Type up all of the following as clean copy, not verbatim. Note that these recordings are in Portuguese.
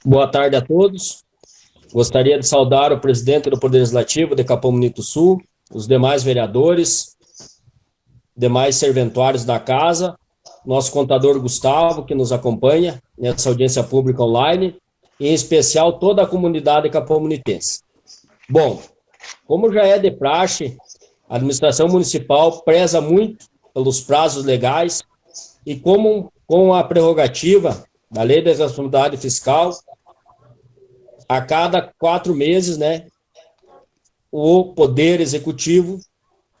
Boa tarde a todos. Gostaria de saudar o presidente do Poder Legislativo de Capão Bonito Sul, os demais vereadores, demais serventuários da casa, nosso contador Gustavo, que nos acompanha nessa audiência pública online, e em especial toda a comunidade capão-bonitense. Bom, como já é de praxe, a administração municipal preza muito pelos prazos legais e como com a prerrogativa da Lei da Responsabilidade Fiscal, a cada 4 meses, né, o Poder Executivo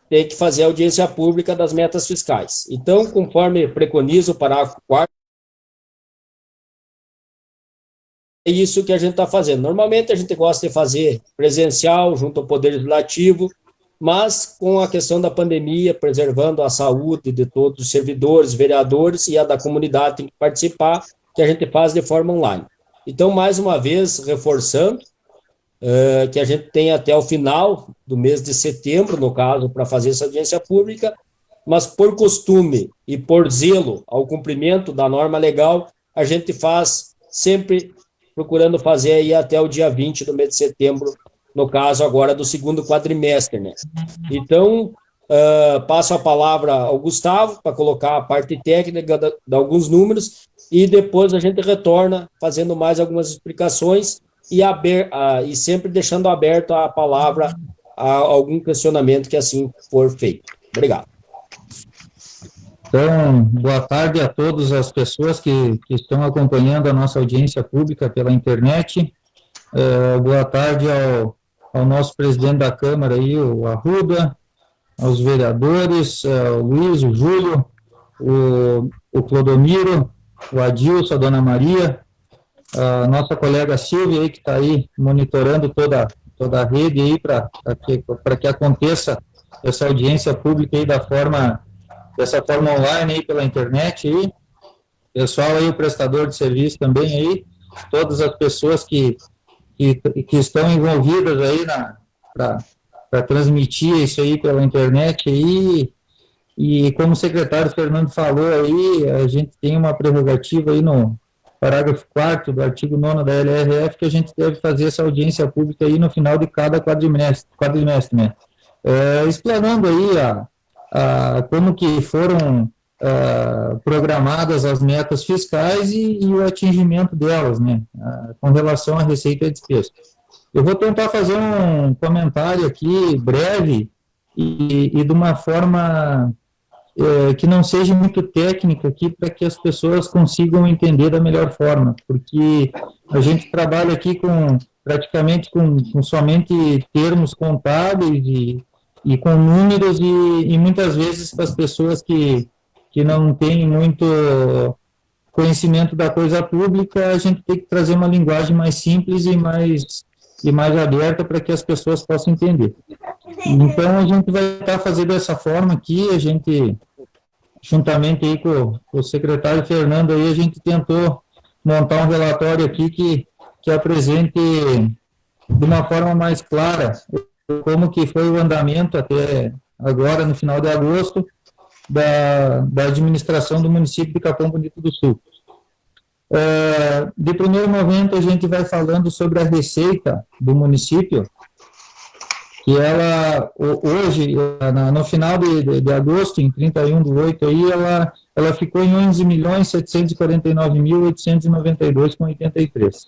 tem que fazer a audiência pública das metas fiscais. Então, conforme preconiza o parágrafo 4º, é isso que a gente está fazendo. Normalmente a gente gosta de fazer presencial, junto ao Poder Legislativo, mas com a questão da pandemia, preservando a saúde de todos os servidores, vereadores e a da comunidade tem que participar, que a gente faz de forma online. Então, mais uma vez, reforçando que a gente tem até o final do mês de setembro, no caso, para fazer essa audiência pública, mas por costume e por zelo ao cumprimento da norma legal, a gente faz sempre procurando fazer aí até o dia 20 do mês de setembro, no caso agora do segundo quadrimestre, né? Então, passo a palavra ao Gustavo para colocar a parte técnica de alguns números e depois a gente retorna fazendo mais algumas explicações e sempre deixando aberto a palavra a algum questionamento que assim for feito. Obrigado. Então, boa tarde a todas as pessoas que estão acompanhando a nossa audiência pública pela internet. Boa tarde ao nosso presidente da Câmara, aí, o Arruda, aos vereadores, o Luiz, o Júlio, o Clodomiro, o Adilson, a Dona Maria, a nossa colega Silvia, aí, que está aí monitorando toda a rede aí para que aconteça essa audiência pública aí dessa forma online aí pela internet aí. Pessoal aí, o prestador de serviço também aí, todas as pessoas que estão envolvidas aí para transmitir isso aí pela internet aí. E como o secretário Fernando falou aí, a gente tem uma prerrogativa aí no parágrafo 4º do artigo 9º da LRF, que a gente deve fazer essa audiência pública aí no final de cada quadrimestre, né? Explanando aí como que foram programadas as metas fiscais e o atingimento delas, né? Com relação à receita e despesa. Eu vou tentar fazer um comentário aqui breve e de uma forma que não seja muito técnica aqui, para que as pessoas consigam entender da melhor forma, porque a gente trabalha aqui praticamente com somente termos contábeis e com números e muitas vezes para as pessoas que não têm muito conhecimento da coisa pública, a gente tem que trazer uma linguagem mais simples e mais e mais aberta para que as pessoas possam entender. Então, a gente vai estar fazendo dessa forma aqui, a gente, juntamente aí com o secretário Fernando, aí, a gente tentou montar um relatório aqui que apresente de uma forma mais clara como que foi o andamento até agora, no final de agosto, da administração do município de Capão Bonito do Sul. De primeiro momento, a gente vai falando sobre a receita do município, que ela, hoje, no final de agosto, em 31/8, aí, ela ficou em 11.749.892,83.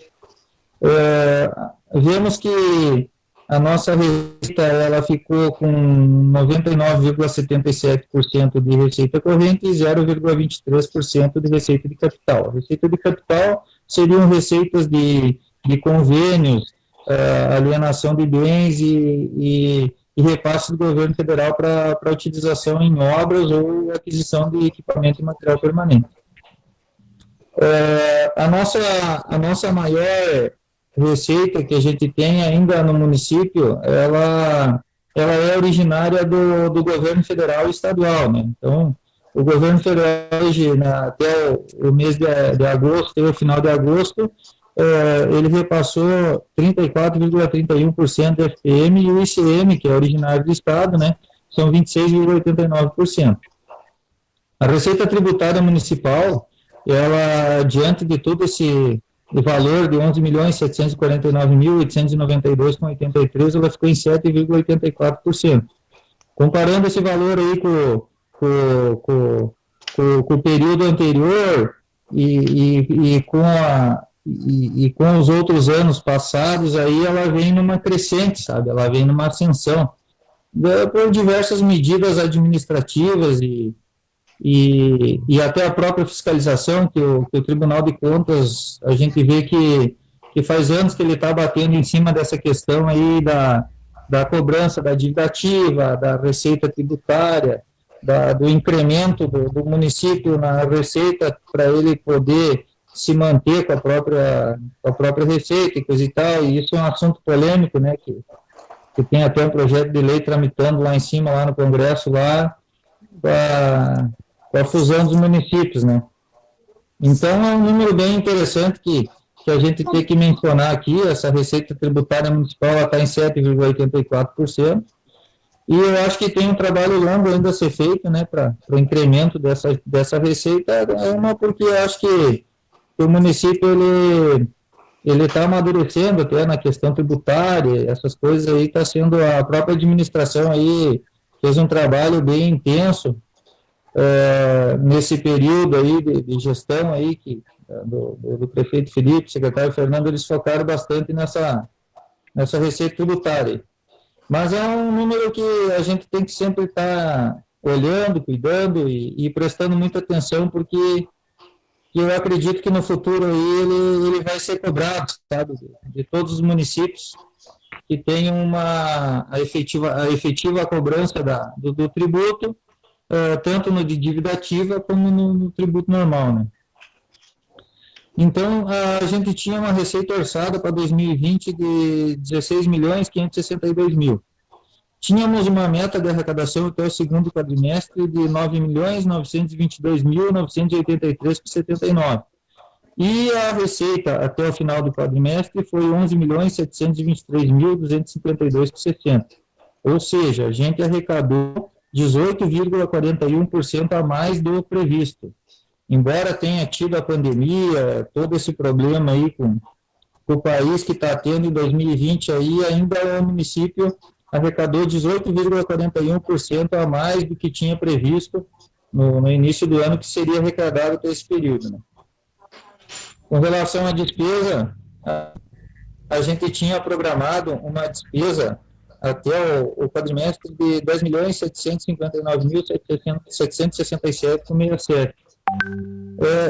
Vemos que a nossa receita ela ficou com 99,77% de receita corrente e 0,23% de receita de capital. A receita de capital seriam receitas de convênios, alienação de bens e repasse do governo federal para utilização em obras ou aquisição de equipamento e material permanente. A nossa maior receita que a gente tem ainda no município, ela é originária do governo federal e estadual, né? Então, o governo federal hoje, até o mês de agosto, até o final de agosto, ele repassou 34,31% do FPM e o ICM, que é originário do estado, né, são 26,89%. A receita tributária municipal, ela, diante de todo esse valor de 11.749.892,83, ela ficou em 7,84%. Comparando esse valor aí com o período anterior e com os outros anos passados, aí ela vem numa crescente, sabe? Ela vem numa ascensão, por diversas medidas administrativas e até a própria fiscalização que o Tribunal de Contas, a gente vê que faz anos que ele está batendo em cima dessa questão aí da cobrança da dívida ativa, da receita tributária, do incremento do município na receita para ele poder se manter com a própria receita e coisa e tal, e isso é um assunto polêmico, né, que tem até um projeto de lei tramitando lá em cima, lá no Congresso, lá, com a fusão dos municípios, né. Então, é um número bem interessante que a gente tem que mencionar aqui. Essa receita tributária municipal está em 7,84%, e eu acho que tem um trabalho longo ainda a ser feito, né, para o incremento dessa receita, porque eu acho que o município, ele está amadurecendo até na questão tributária, essas coisas aí, está sendo, a própria administração aí fez um trabalho bem intenso nesse período aí de gestão aí, do prefeito Felipe, secretário Fernando, eles focaram bastante nessa receita tributária. Mas é um número que a gente tem que sempre estar olhando, cuidando e prestando muita atenção, porque eu acredito que no futuro aí ele vai ser cobrado, sabe, de todos os municípios que tenham a efetiva cobrança do tributo, tanto no de dívida ativa como no tributo normal, né? Então, a gente tinha uma receita orçada para 2020 de 16.562.000. Tínhamos uma meta de arrecadação até o segundo quadrimestre de 9.922.983,79. E a receita até o final do quadrimestre foi 11.723.252,60. Ou seja, a gente arrecadou 18,41% a mais do previsto. Embora tenha tido a pandemia, todo esse problema aí com o país que está tendo em 2020, aí ainda o município arrecadou 18,41% a mais do que tinha previsto no início do ano, que seria arrecadado até esse período, né? Com relação à despesa, a gente tinha programado uma despesa até o quadrimestre de 10.759.767,67.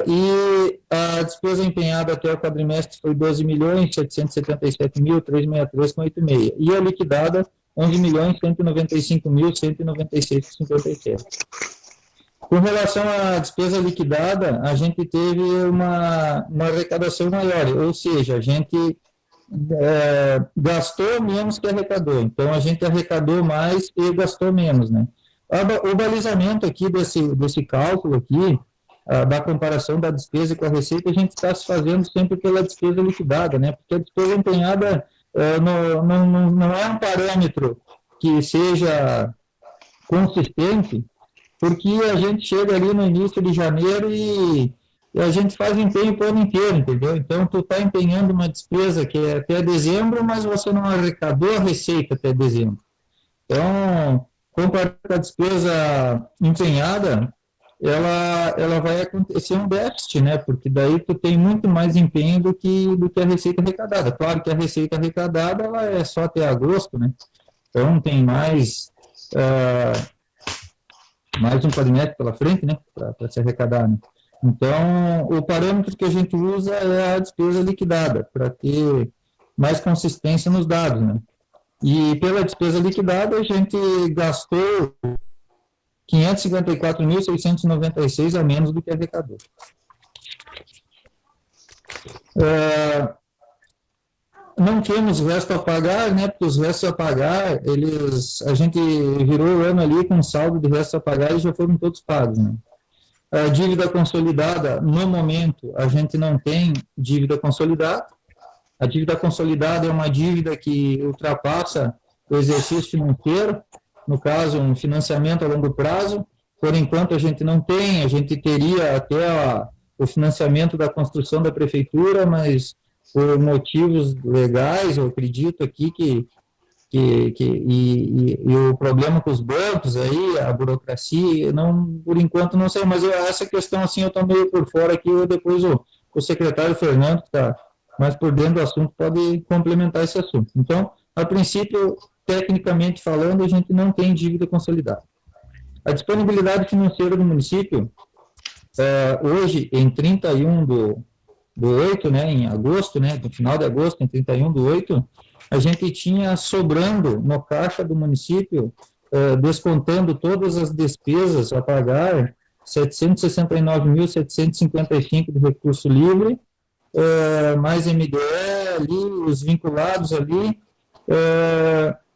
E a despesa empenhada até o quadrimestre foi 12.777.363,86. E a liquidada, 11.195.196,57. Com relação à despesa liquidada, a gente teve uma arrecadação maior, ou seja, a gente gastou menos que arrecadou. Então, a gente arrecadou mais e gastou menos, né? O balizamento aqui desse cálculo aqui, da comparação da despesa com a receita, a gente está se fazendo sempre pela despesa liquidada, né? Porque a despesa empenhada não é um parâmetro que seja consistente, porque a gente chega ali no início de janeiro e a gente faz empenho o ano inteiro, entendeu? Então, tu está empenhando uma despesa que é até dezembro, mas você não arrecadou a receita até dezembro. Então, comparado com a despesa empenhada, ela vai acontecer um déficit, né? Porque daí tu tem muito mais empenho do que a receita arrecadada. Claro que a receita arrecadada ela é só até agosto, né? Então, tem mais um quadrimestre pela frente, né? Para se arrecadar, né? Então, o parâmetro que a gente usa é a despesa liquidada, para ter mais consistência nos dados, né? E pela despesa liquidada, a gente gastou 554.696 a menos do que arrecadou. Não temos resto a pagar, né? Porque os restos a pagar, a gente virou o ano ali com saldo de resto a pagar e já foram todos pagos, né? A dívida consolidada, no momento, a gente não tem dívida consolidada. A dívida consolidada é uma dívida que ultrapassa o exercício financeiro, no caso, um financiamento a longo prazo. Por enquanto, a gente não tem, a gente teria até o financiamento da construção da prefeitura, mas por motivos legais, eu acredito aqui e o problema com os bancos aí, a burocracia, não, por enquanto não sei, mas essa questão assim eu estou meio por fora aqui, depois o secretário Fernando, que está mais por dentro do assunto, pode complementar esse assunto. Então, a princípio, tecnicamente falando, a gente não tem dívida consolidada. A disponibilidade financeira do município, hoje, em 31 do 8, né, em agosto, né, no final de agosto, em 31 do 8, a gente tinha sobrando no caixa do município, descontando todas as despesas a pagar, 769.755 de recurso livre, mais MDE ali, os vinculados ali,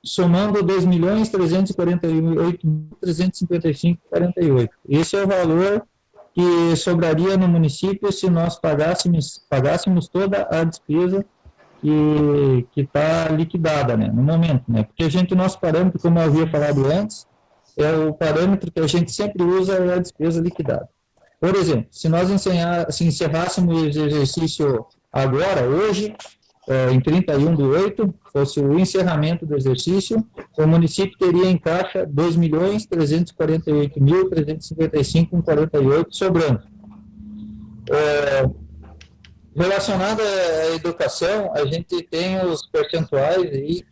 somando 2.348.355,48. Esse é o valor que sobraria no município se nós pagássemos toda a despesa que está liquidada, né, no momento, né, porque nosso parâmetro, como eu havia falado antes, é o parâmetro que a gente sempre usa é a despesa liquidada. Por exemplo, se nós encerrássemos o exercício agora, hoje, em 31 do 8, fosse o encerramento do exercício, o município teria em caixa 2.348.355,48 sobrando. Relacionado à educação, a gente tem os percentuais aí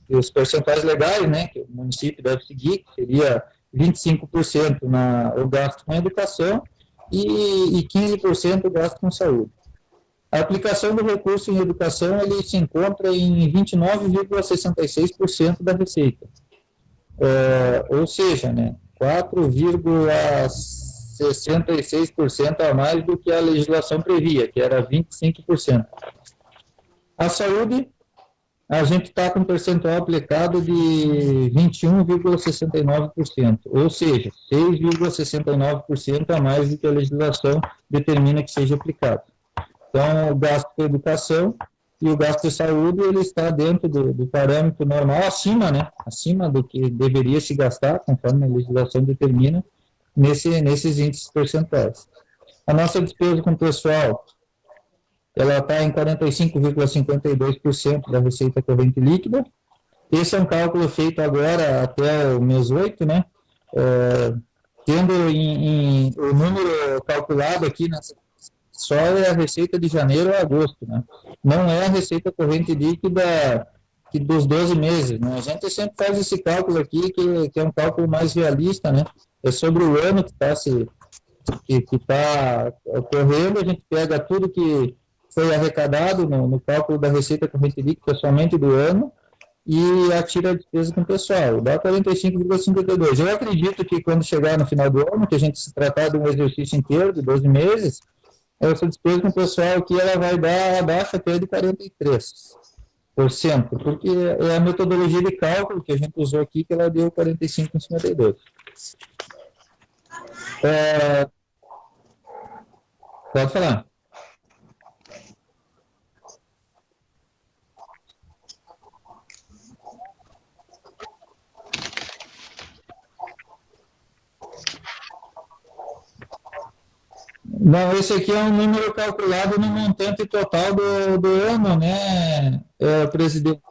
os percentuais legais, né, que o município deve seguir, que seria 25% o gasto com educação e 15% o gasto com saúde. A aplicação do recurso em educação ele se encontra em 29,66% da receita. Ou seja, né, 4,66% a mais do que a legislação previa, que era 25%. A saúde, a gente está com um percentual aplicado de 21,69%, ou seja, 6,69% a mais do que a legislação determina que seja aplicado. Então, o gasto de educação e o gasto de saúde, ele está dentro do parâmetro normal, acima do que deveria se gastar, conforme a legislação determina, nesses índices percentuais. A nossa despesa com o pessoal, ela está em 45,52% da receita corrente líquida. Esse é um cálculo feito agora até o mês 8, né? Tendo o número calculado aqui só é a receita de janeiro a agosto, né? Não é a receita corrente líquida dos 12 meses, né? A gente sempre faz esse cálculo aqui, que é um cálculo mais realista, né? É sobre o ano que está ocorrendo, a gente pega tudo que foi arrecadado no cálculo da receita corrente líquida somente do ano e atira a despesa com o pessoal, dá 45,52. Eu acredito que quando chegar no final do ano, que a gente se tratar de um exercício inteiro de 12 meses, essa despesa com o pessoal aqui, ela vai dar abaixo até de 43%, porque é a metodologia de cálculo que a gente usou aqui, que ela deu 45,52. Pode falar. Não, esse aqui é um número calculado no montante total do ano, né, presidente?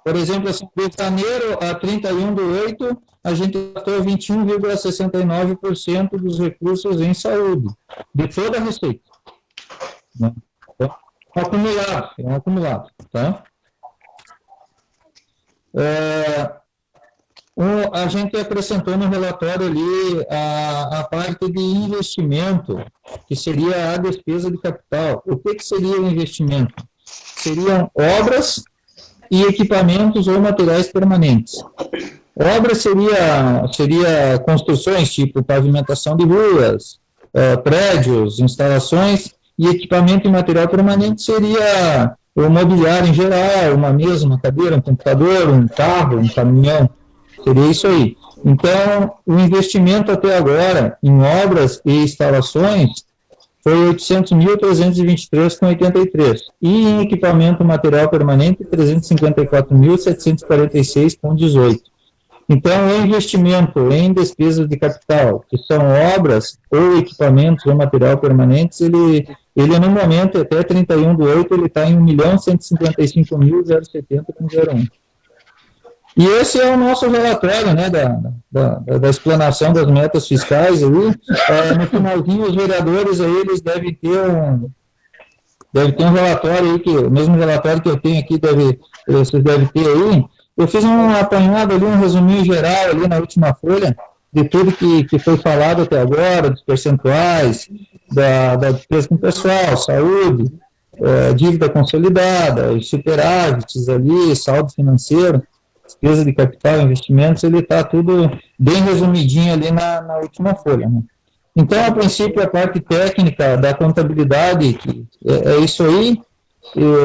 Por exemplo, assim, de janeiro a 31/8, a gente gastou 21,69% dos recursos em saúde, de toda a receita. Né? Então, é um acumulado, tá? A gente acrescentou no relatório ali a parte de investimento, que seria a despesa de capital. O que seria o investimento? Seriam obras e equipamentos ou materiais permanentes. Obras seria construções, tipo pavimentação de ruas, prédios, instalações, e equipamento e material permanente seria o mobiliário em geral, uma mesa, uma cadeira, um computador, um carro, um caminhão. Seria isso aí. Então, o investimento até agora em obras e instalações foi 800.323,83. E em equipamento material permanente, 354.746,18. Então, o investimento em despesas de capital, que são obras ou equipamentos ou material permanentes, ele no momento, até 31/8, ele está em 1.155.070,01. E esse é o nosso relatório, né, da explanação das metas fiscais. Aí, no finalzinho, os vereadores aí, eles devem ter um relatório aí, o mesmo relatório que eu tenho aqui, vocês devem ter aí. Eu fiz um apanhado ali, um resuminho geral ali na última folha, de tudo que foi falado até agora, dos percentuais, da despesa com o pessoal, saúde, dívida consolidada, os superávites ali, saldo financeiro, despesa de capital, investimentos, ele está tudo bem resumidinho ali na última folha. Né? Então, a princípio, a parte técnica da contabilidade, que é isso aí.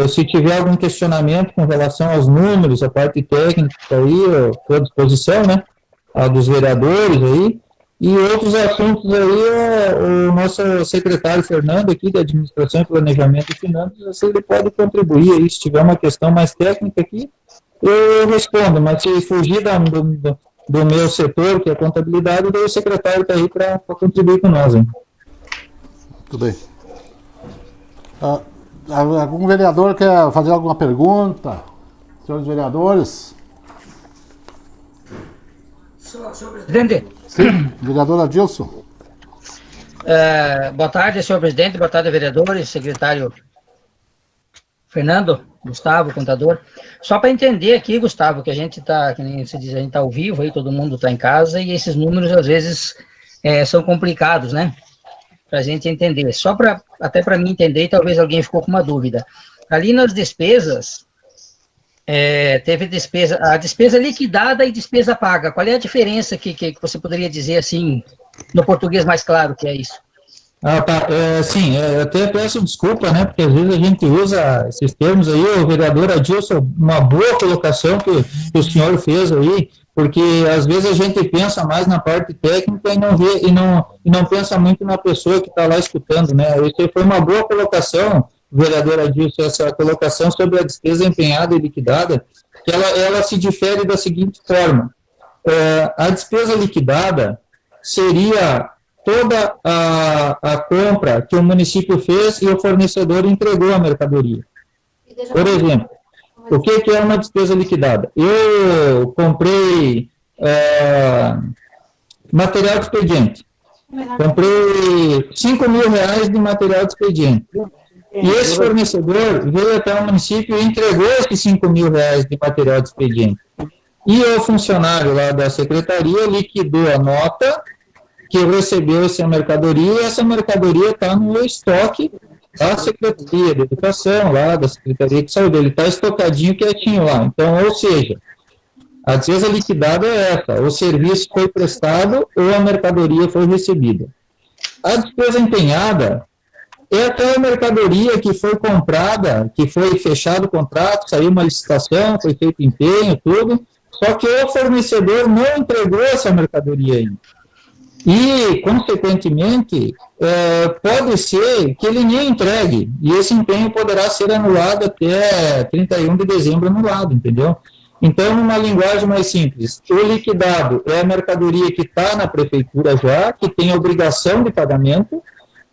Se tiver algum questionamento com relação aos números, a parte técnica aí, eu estou à disposição, né, a dos vereadores aí, e outros assuntos aí, o nosso secretário Fernando aqui, da Administração e Planejamento e Finanças, ele pode contribuir aí, se tiver uma questão mais técnica aqui, eu respondo, mas se fugir do meu setor, que é a contabilidade, daí o secretário está aí para contribuir com nós. Hein? Tudo bem. Algum vereador quer fazer alguma pergunta? Senhores vereadores? Senhor presidente. Sim, vereador Adilson. Boa tarde, senhor presidente, boa tarde, vereadores, secretário Fernando, Gustavo, contador. Só para entender aqui, Gustavo, que a gente está, que nem você diz, a gente está ao vivo aí, todo mundo está em casa, e esses números às vezes são complicados, né? Para a gente entender. Até para mim entender, e talvez alguém ficou com uma dúvida. Ali nas despesas, teve a despesa liquidada e despesa paga. Qual é a diferença que você poderia dizer assim, no português mais claro, que é isso? Tá. Sim, eu até peço desculpa, né, porque às vezes a gente usa esses termos aí, o vereador Adilson, uma boa colocação que o senhor fez aí, porque às vezes a gente pensa mais na parte técnica e não vê, e não pensa muito na pessoa que está lá escutando, né, isso foi uma boa colocação, vereador Adilson, essa colocação sobre a despesa empenhada e liquidada, que ela se difere da seguinte forma, a despesa liquidada seria toda a compra que o município fez e o fornecedor entregou a mercadoria. Por exemplo, o que é uma despesa liquidada? Eu comprei material de expediente. Comprei 5 mil reais de material de expediente. E esse fornecedor veio até o município e entregou esses 5 mil reais de material de expediente. E o funcionário lá da secretaria liquidou a nota que recebeu essa mercadoria, e essa mercadoria está no estoque da Secretaria de Educação, lá da Secretaria de Saúde, ele está estocadinho, quietinho lá. Então, ou seja, a despesa liquidada é essa, o serviço foi prestado ou a mercadoria foi recebida. A despesa empenhada é aquela mercadoria que foi comprada, que foi fechado o contrato, saiu uma licitação, foi feito empenho, tudo, só que o fornecedor não entregou essa mercadoria ainda. E, consequentemente, pode ser que ele nem entregue, e esse empenho poderá ser anulado até 31 de dezembro anulado, entendeu? Então, numa linguagem mais simples, o liquidado é a mercadoria que está na prefeitura já, que tem obrigação de pagamento,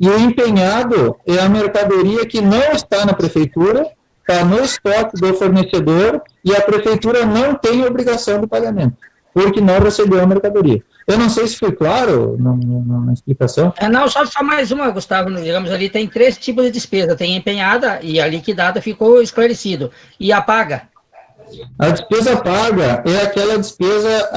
e o empenhado é a mercadoria que não está na prefeitura, está no estoque do fornecedor, e a prefeitura não tem obrigação de pagamento, porque não recebeu a mercadoria. Eu não sei se foi claro na explicação. Não, só mais uma, Gustavo, digamos ali, tem 3 tipos de despesa, tem a empenhada e a liquidada, ficou esclarecido, e a paga? A despesa paga é aquela despesa,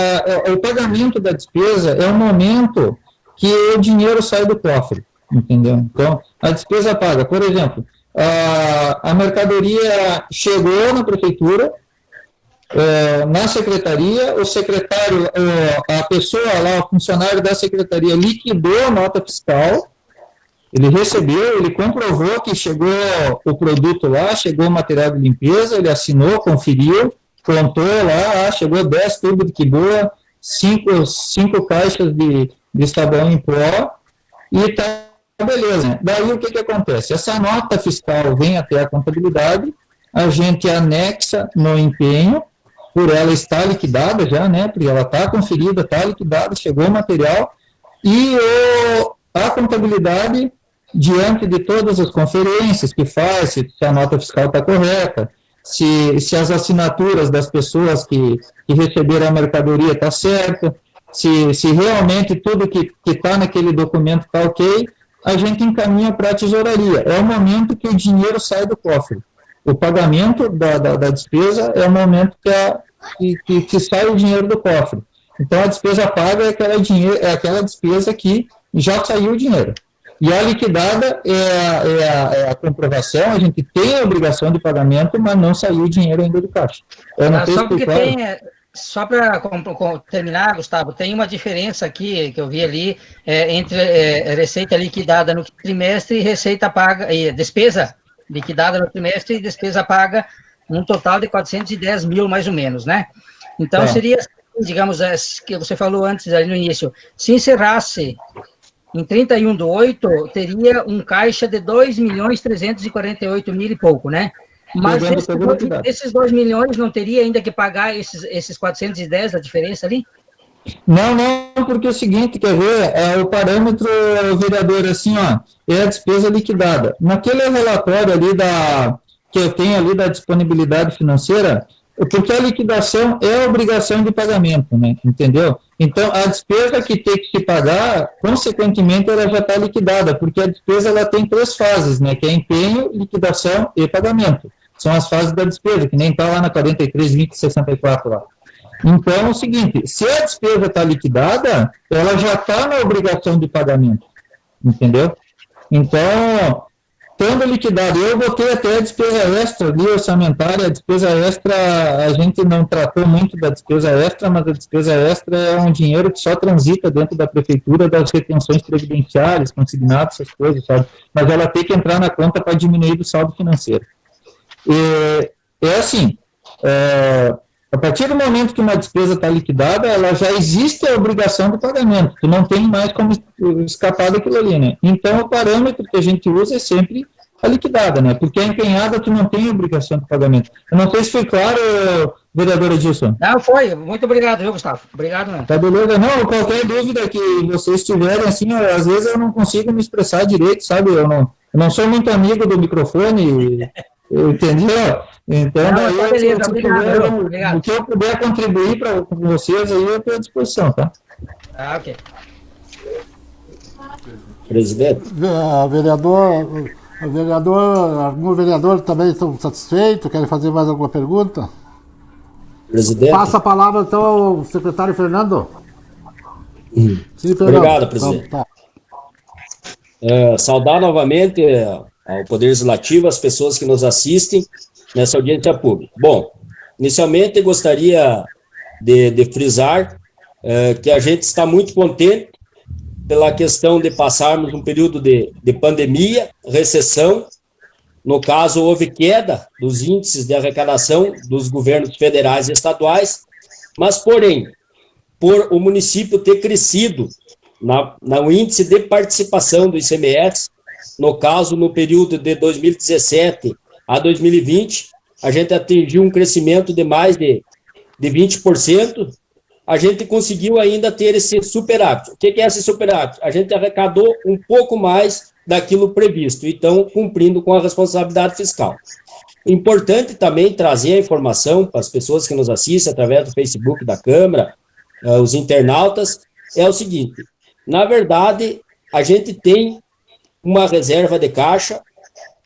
o pagamento da despesa é o momento que o dinheiro sai do cofre, entendeu? Então, a despesa paga, por exemplo, a mercadoria chegou na prefeitura, na secretaria, o secretário, a pessoa lá, o funcionário da secretaria liquidou a nota fiscal, ele recebeu, ele comprovou que chegou o produto lá, chegou o material de limpeza, ele assinou, conferiu, contou lá, chegou 10 tubos de quiboa, 5 caixas de sabão em pó, e tá beleza. Daí o que acontece? Essa nota fiscal vem até a contabilidade, a gente anexa no empenho, por ela estar liquidada já, né, porque ela está conferida, está liquidada, chegou o material, e a contabilidade, diante de todas as conferências que faz, se a nota fiscal está correta, se as assinaturas das pessoas que receberam a mercadoria está certa, se realmente tudo que está naquele documento está ok, a gente encaminha para a tesouraria. É o momento que o dinheiro sai do cofre. O pagamento da despesa é o momento que sai o dinheiro do cofre. Então, a despesa paga é aquela despesa que já saiu o dinheiro. E a liquidada é a comprovação, a gente tem a obrigação de pagamento, mas não saiu o dinheiro ainda do caixa. Só para terminar, Gustavo, tem uma diferença aqui que eu vi ali entre receita liquidada no trimestre e receita paga, e despesa liquidada no trimestre e despesa paga, um total de 410 mil, mais ou menos, né? Então, seria, digamos, que você falou antes, ali no início, se encerrasse em 31/8, teria um caixa de 2.348.000 e pouco, né? Mas esses 2 milhões não teria ainda que pagar esses 410, a diferença ali? Não, porque é o seguinte, quer ver, o parâmetro, vereador, assim, é a despesa liquidada. Naquele relatório ali que eu tenho ali da disponibilidade financeira, porque a liquidação é a obrigação de pagamento, né, entendeu? Então, a despesa que tem que se pagar, consequentemente, ela já está liquidada, porque a despesa ela tem 3 fases, né, que é empenho, liquidação e pagamento. São as fases da despesa, que nem está lá na 43, 20, 64 lá. Então, é o seguinte, se a despesa está liquidada, ela já está na obrigação de pagamento, entendeu? Então, estando liquidado, eu botei até a despesa extra ali, orçamentária, a despesa extra, a gente não tratou muito da despesa extra, mas a despesa extra é um dinheiro que só transita dentro da prefeitura, das retenções previdenciárias, consignados, essas coisas, sabe? Mas ela tem que entrar na conta para diminuir o saldo financeiro. É assim, a partir do momento que uma despesa está liquidada, ela já existe a obrigação de pagamento, tu não tem mais como escapar daquilo ali, né? Então, o parâmetro que a gente usa é sempre a liquidada, né? Porque a empenhada, tu não tem obrigação de pagamento. Eu não sei se foi claro, vereador Edilson. Não, foi. Muito obrigado, viu, Gustavo? Obrigado, né? Tá beleza? Não, qualquer dúvida que vocês tiverem, assim, às vezes eu não consigo me expressar direito, sabe? Eu não sou muito amigo do microfone, entendeu? Então, daí, beleza, o que eu puder contribuir para vocês, aí eu estou à disposição, tá? Ok. Presidente. Algum vereador também está satisfeito? Querem fazer mais alguma pergunta? Presidente. Passa a palavra, então, ao secretário Fernando. Sim, Fernando. Obrigado, presidente. Tá. Saudar novamente ao Poder Legislativo, as pessoas que nos assistem nessa audiência pública. Bom, inicialmente gostaria de frisar que a gente está muito contente pela questão de passarmos um período de pandemia, recessão. No caso, houve queda dos índices de arrecadação dos governos federais e estaduais, mas, porém, por o município ter crescido no índice de participação do ICMS, no caso, no período de 2017 a 2020, a gente atingiu um crescimento de mais de 20%, a gente conseguiu ainda ter esse superávit. O que é esse superávit? A gente arrecadou um pouco mais daquilo previsto, então, cumprindo com a responsabilidade fiscal. Importante também trazer a informação para as pessoas que nos assistem através do Facebook da Câmara, os internautas, é o seguinte: na verdade, a gente tem uma reserva de caixa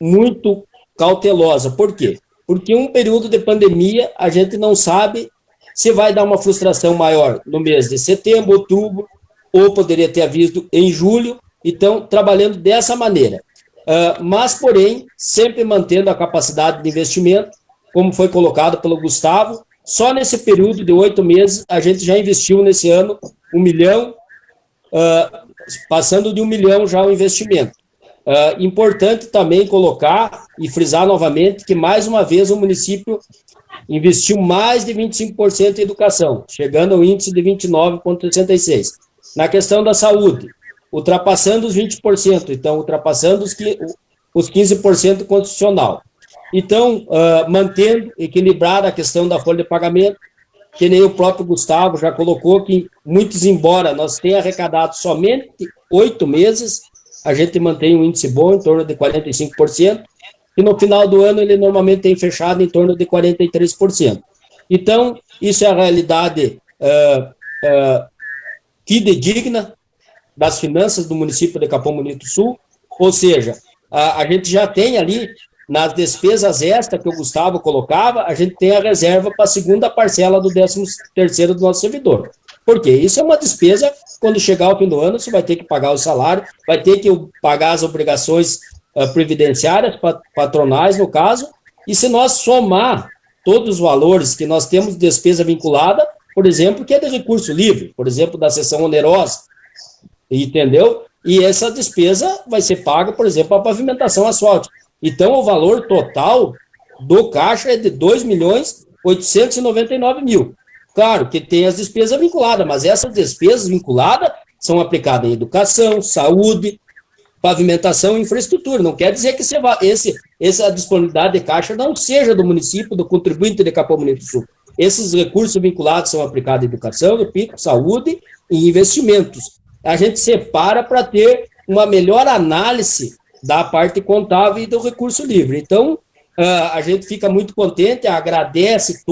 muito cautelosa. Por quê? Porque um período de pandemia, a gente não sabe se vai dar uma frustração maior no mês de setembro, outubro, ou poderia ter havido em julho. Então, trabalhando dessa maneira. Mas, porém, sempre mantendo a capacidade de investimento, como foi colocado pelo Gustavo. Só nesse período de 8 meses, a gente já investiu nesse ano 1 milhão, passando de 1 milhão já o investimento. Importante também colocar e frisar novamente que, mais uma vez, o município investiu mais de 25% em educação, chegando ao índice de 29,66%. Na questão da saúde, ultrapassando os 20%, então ultrapassando os 15% constitucional. Então, mantendo equilibrada a questão da folha de pagamento, que nem o próprio Gustavo já colocou, que muitos, embora nós tenhamos arrecadado somente 8 meses, a gente mantém um índice bom, em torno de 45%, e no final do ano ele normalmente tem fechado em torno de 43%. Então, isso é a realidade fidedigna das finanças do município de Capão Bonito Sul, ou seja, a gente já tem ali, nas despesas extras que o Gustavo colocava, a gente tem a reserva para a segunda parcela do 13º do nosso servidor. Por quê? Isso é uma despesa, quando chegar ao fim do ano, você vai ter que pagar o salário, vai ter que pagar as obrigações previdenciárias, patronais, no caso, e se nós somar todos os valores que nós temos de despesa vinculada, por exemplo, que é de recurso livre, por exemplo, da seção onerosa, entendeu? E essa despesa vai ser paga, por exemplo, a pavimentação asfáltica. Então, o valor total do caixa é de 2.899.000. Claro que tem as despesas vinculadas, mas essas despesas vinculadas são aplicadas em educação, saúde, pavimentação e infraestrutura. Não quer dizer que essa disponibilidade de caixa não seja do município, do contribuinte de Capão Bonito Sul. Esses recursos vinculados são aplicados em educação, repito, saúde e investimentos. A gente separa para ter uma melhor análise da parte contábil e do recurso livre. Então, a gente fica muito contente, agradece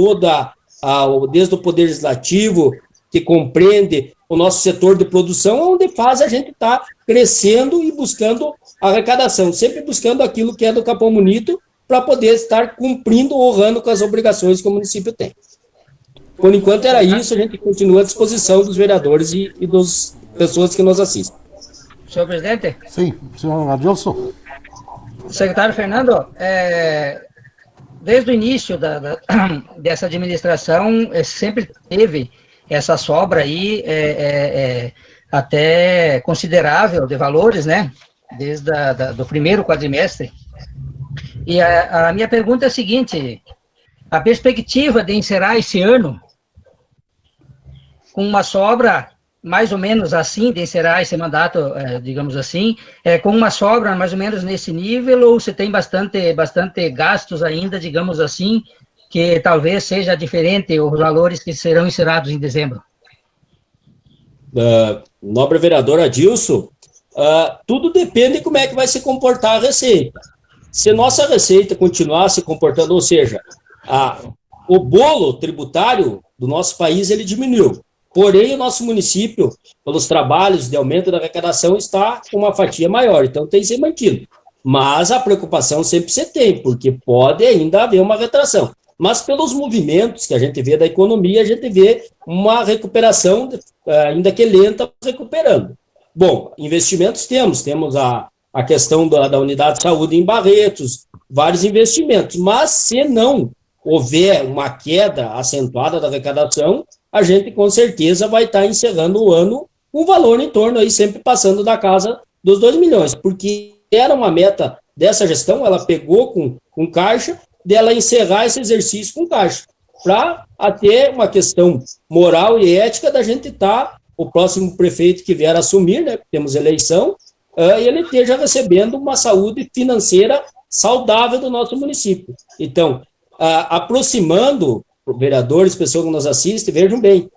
desde o Poder Legislativo, que compreende o nosso setor de produção, onde faz a gente estar crescendo e buscando arrecadação, sempre buscando aquilo que é do Capão Bonito, para poder estar cumprindo, honrando com as obrigações que o município tem. Por enquanto era isso, a gente continua à disposição dos vereadores e das pessoas que nos assistem. Senhor presidente? Sim, senhor Adilson. Secretário Fernando, desde o início dessa administração, sempre teve essa sobra aí, até considerável de valores, né? Desde do primeiro quadrimestre. E a minha pergunta é a seguinte: a perspectiva de encerrar esse ano com uma sobra mais ou menos assim, de encerrar esse mandato, digamos assim, com uma sobra mais ou menos nesse nível, ou você tem bastante gastos ainda, digamos assim, que talvez seja diferente os valores que serão encerrados em dezembro? Nobre vereador Adilson, tudo depende de como é que vai se comportar a Receita. Se nossa Receita continuar se comportando, ou seja, o bolo tributário do nosso país, ele diminuiu. Porém, o nosso município, pelos trabalhos de aumento da arrecadação, está com uma fatia maior, então tem que ser mantido. Mas a preocupação sempre você tem, porque pode ainda haver uma retração. Mas pelos movimentos que a gente vê da economia, a gente vê uma recuperação, ainda que lenta, recuperando. Bom, investimentos temos a questão da unidade de saúde em Barretos, vários investimentos, mas se não houver uma queda acentuada da arrecadação, a gente com certeza vai estar encerrando o ano o valor em torno aí sempre passando da casa dos 2 milhões, porque era uma meta dessa gestão, ela pegou com caixa, dela encerrar esse exercício com caixa, para ter uma questão moral e ética da gente o próximo prefeito que vier assumir, né, temos eleição, e ele esteja recebendo uma saúde financeira saudável do nosso município. Então, aproximando vereadores, pessoas que nos assistem, vejam bem,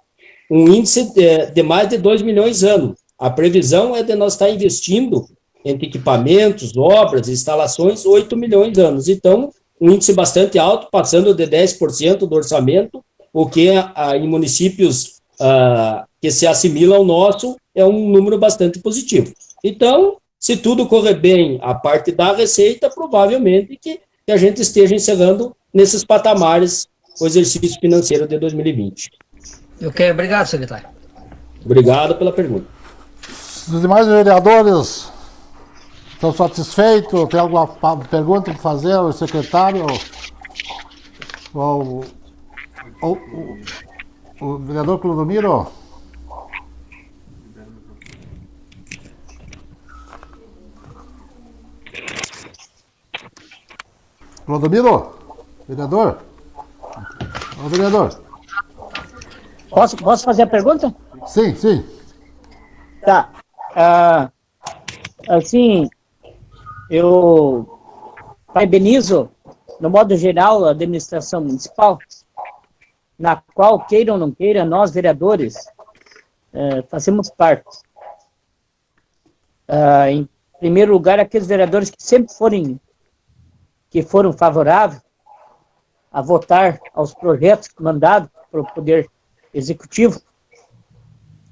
um índice de mais de 2 milhões ano. A previsão é de nós estar investindo entre equipamentos, obras, instalações, 8 milhões de anos. Então, um índice bastante alto, passando de 10% do orçamento, o que em municípios que se assimilam ao nosso é um número bastante positivo. Então, se tudo correr bem, a parte da receita, provavelmente que a gente esteja encerrando nesses patamares o exercício financeiro de 2020. Ok, obrigado, secretário. Obrigado pela pergunta. Os demais vereadores estão satisfeitos? Tem alguma pergunta para fazer ao secretário? O vereador Clodomiro? Clodomiro? Vereador? Ô, vereador? Posso fazer a pergunta? Sim, sim. Tá. Assim, eu parabenizo, no modo geral, a administração municipal, na qual, queira ou não queira, nós, vereadores, fazemos parte. Em primeiro lugar, aqueles vereadores que sempre foram favoráveis a votar aos projetos mandados pelo Poder Executivo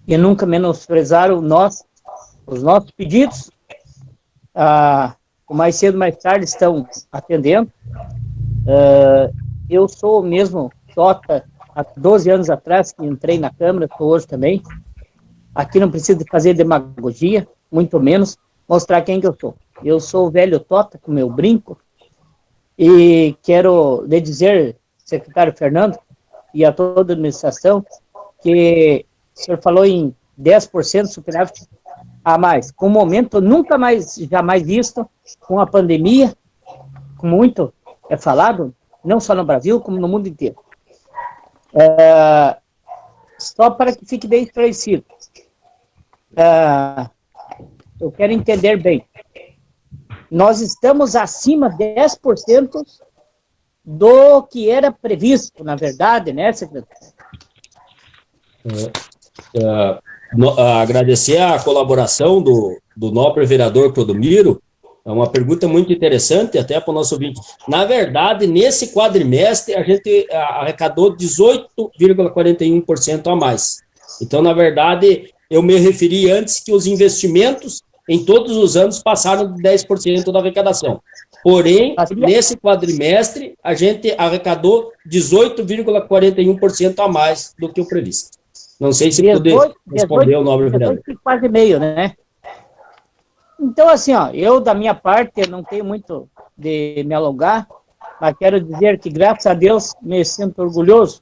e nunca menosprezaram os nossos pedidos. O mais cedo, mais tarde, estão atendendo. Eu sou mesmo Tota, há 12 anos atrás, que entrei na Câmara, estou hoje também. Aqui não preciso fazer demagogia, muito menos mostrar quem que eu sou. Eu sou o velho Tota, com meu brinco, e quero lhe dizer, secretário Fernando, e a toda a administração, que o senhor falou em 10% superávit a mais. Com um momento nunca mais, jamais visto, com a pandemia, com muito é falado, não só no Brasil, como no mundo inteiro. Só para que fique bem esclarecido. Eu quero entender bem. Nós estamos acima de 10% do que era previsto, na verdade, né, secretário? Agradecer a colaboração do nobre vereador Clodomiro. É uma pergunta muito interessante, até para o nosso ouvinte. Na verdade, nesse quadrimestre, a gente arrecadou 18,41% a mais. Então, na verdade, eu me referi antes que os investimentos em todos os anos passaram de 10% da arrecadação. Porém, nesse quadrimestre, a gente arrecadou 18,41% a mais do que o previsto. Não sei se poder responder o nobre vereador. Quase meio, né? Então, assim, eu, da minha parte, eu não tenho muito de me alongar, mas quero dizer que, graças a Deus, me sinto orgulhoso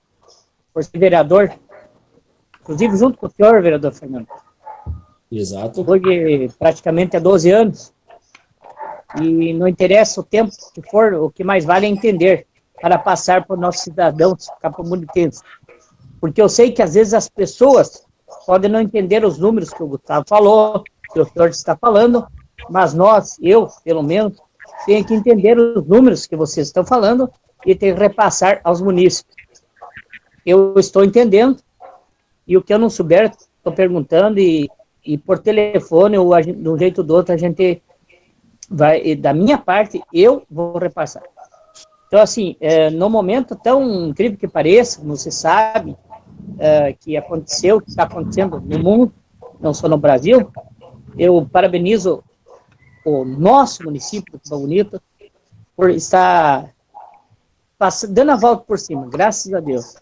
por ser vereador, inclusive junto com o senhor, vereador Fernando. Exato. Hoje, praticamente há 12 anos, e não interessa o tempo que for, o que mais vale é entender, para passar para os nossos cidadãos capomunitenses. Porque eu sei que, às vezes, as pessoas podem não entender os números que o Gustavo falou, que o senhor está falando, mas eu, pelo menos, tenho que entender os números que vocês estão falando e tenho que repassar aos munícipes. Eu estou entendendo, e o que eu não souber, estou perguntando, e por telefone, ou de um jeito ou do outro, a gente vai, da minha parte, eu vou repassar. Então, assim, no momento tão incrível que pareça, como você sabe, que aconteceu, que está acontecendo no mundo, não só no Brasil, eu parabenizo o nosso município do Capão Bonito por estar dando a volta por cima, graças a Deus.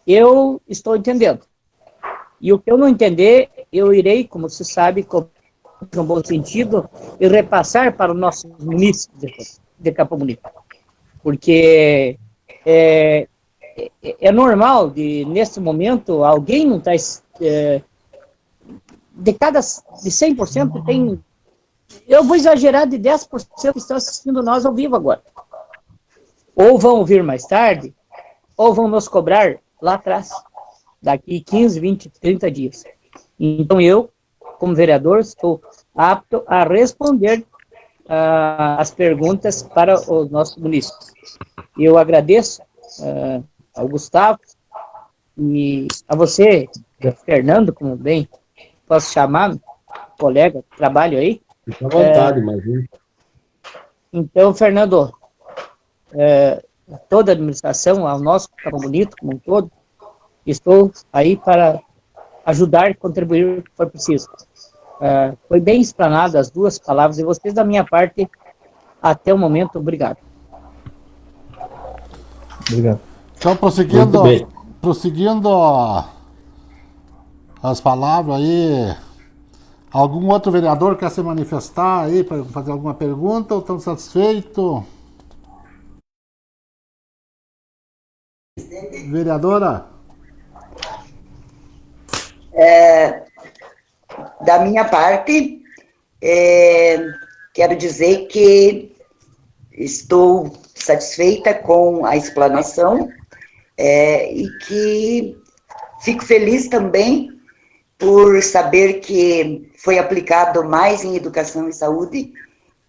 Eu estou entendendo. E o que eu não entender, eu irei, como você sabe, com um bom sentido, e repassar para os nossos municípios de Capão Bonito. Porque é normal, nesse momento, alguém não está... de 100% tem... Eu vou exagerar, de 10% que estão assistindo nós ao vivo agora. Ou vão ouvir mais tarde, ou vão nos cobrar lá atrás, daqui 15, 20, 30 dias. Então eu, como vereador, estou apto a responder as perguntas para os nossos munícipes. Eu agradeço ao Gustavo e a você, Fernando, como bem posso chamar, colega, trabalho aí. Fica à vontade, imagina. Então, Fernando, toda a administração, ao nosso Campo Bonito como um todo, estou aí para ajudar e contribuir o que for preciso. Foi bem explanado as duas palavras de vocês, da minha parte, até o momento, obrigado. Obrigado. Então, prosseguindo as palavras aí, algum outro vereador quer se manifestar aí para fazer alguma pergunta ou estão satisfeitos? Vereadora? Da minha parte, quero dizer que estou satisfeita com a explanação e que fico feliz também por saber que foi aplicado mais em educação e saúde.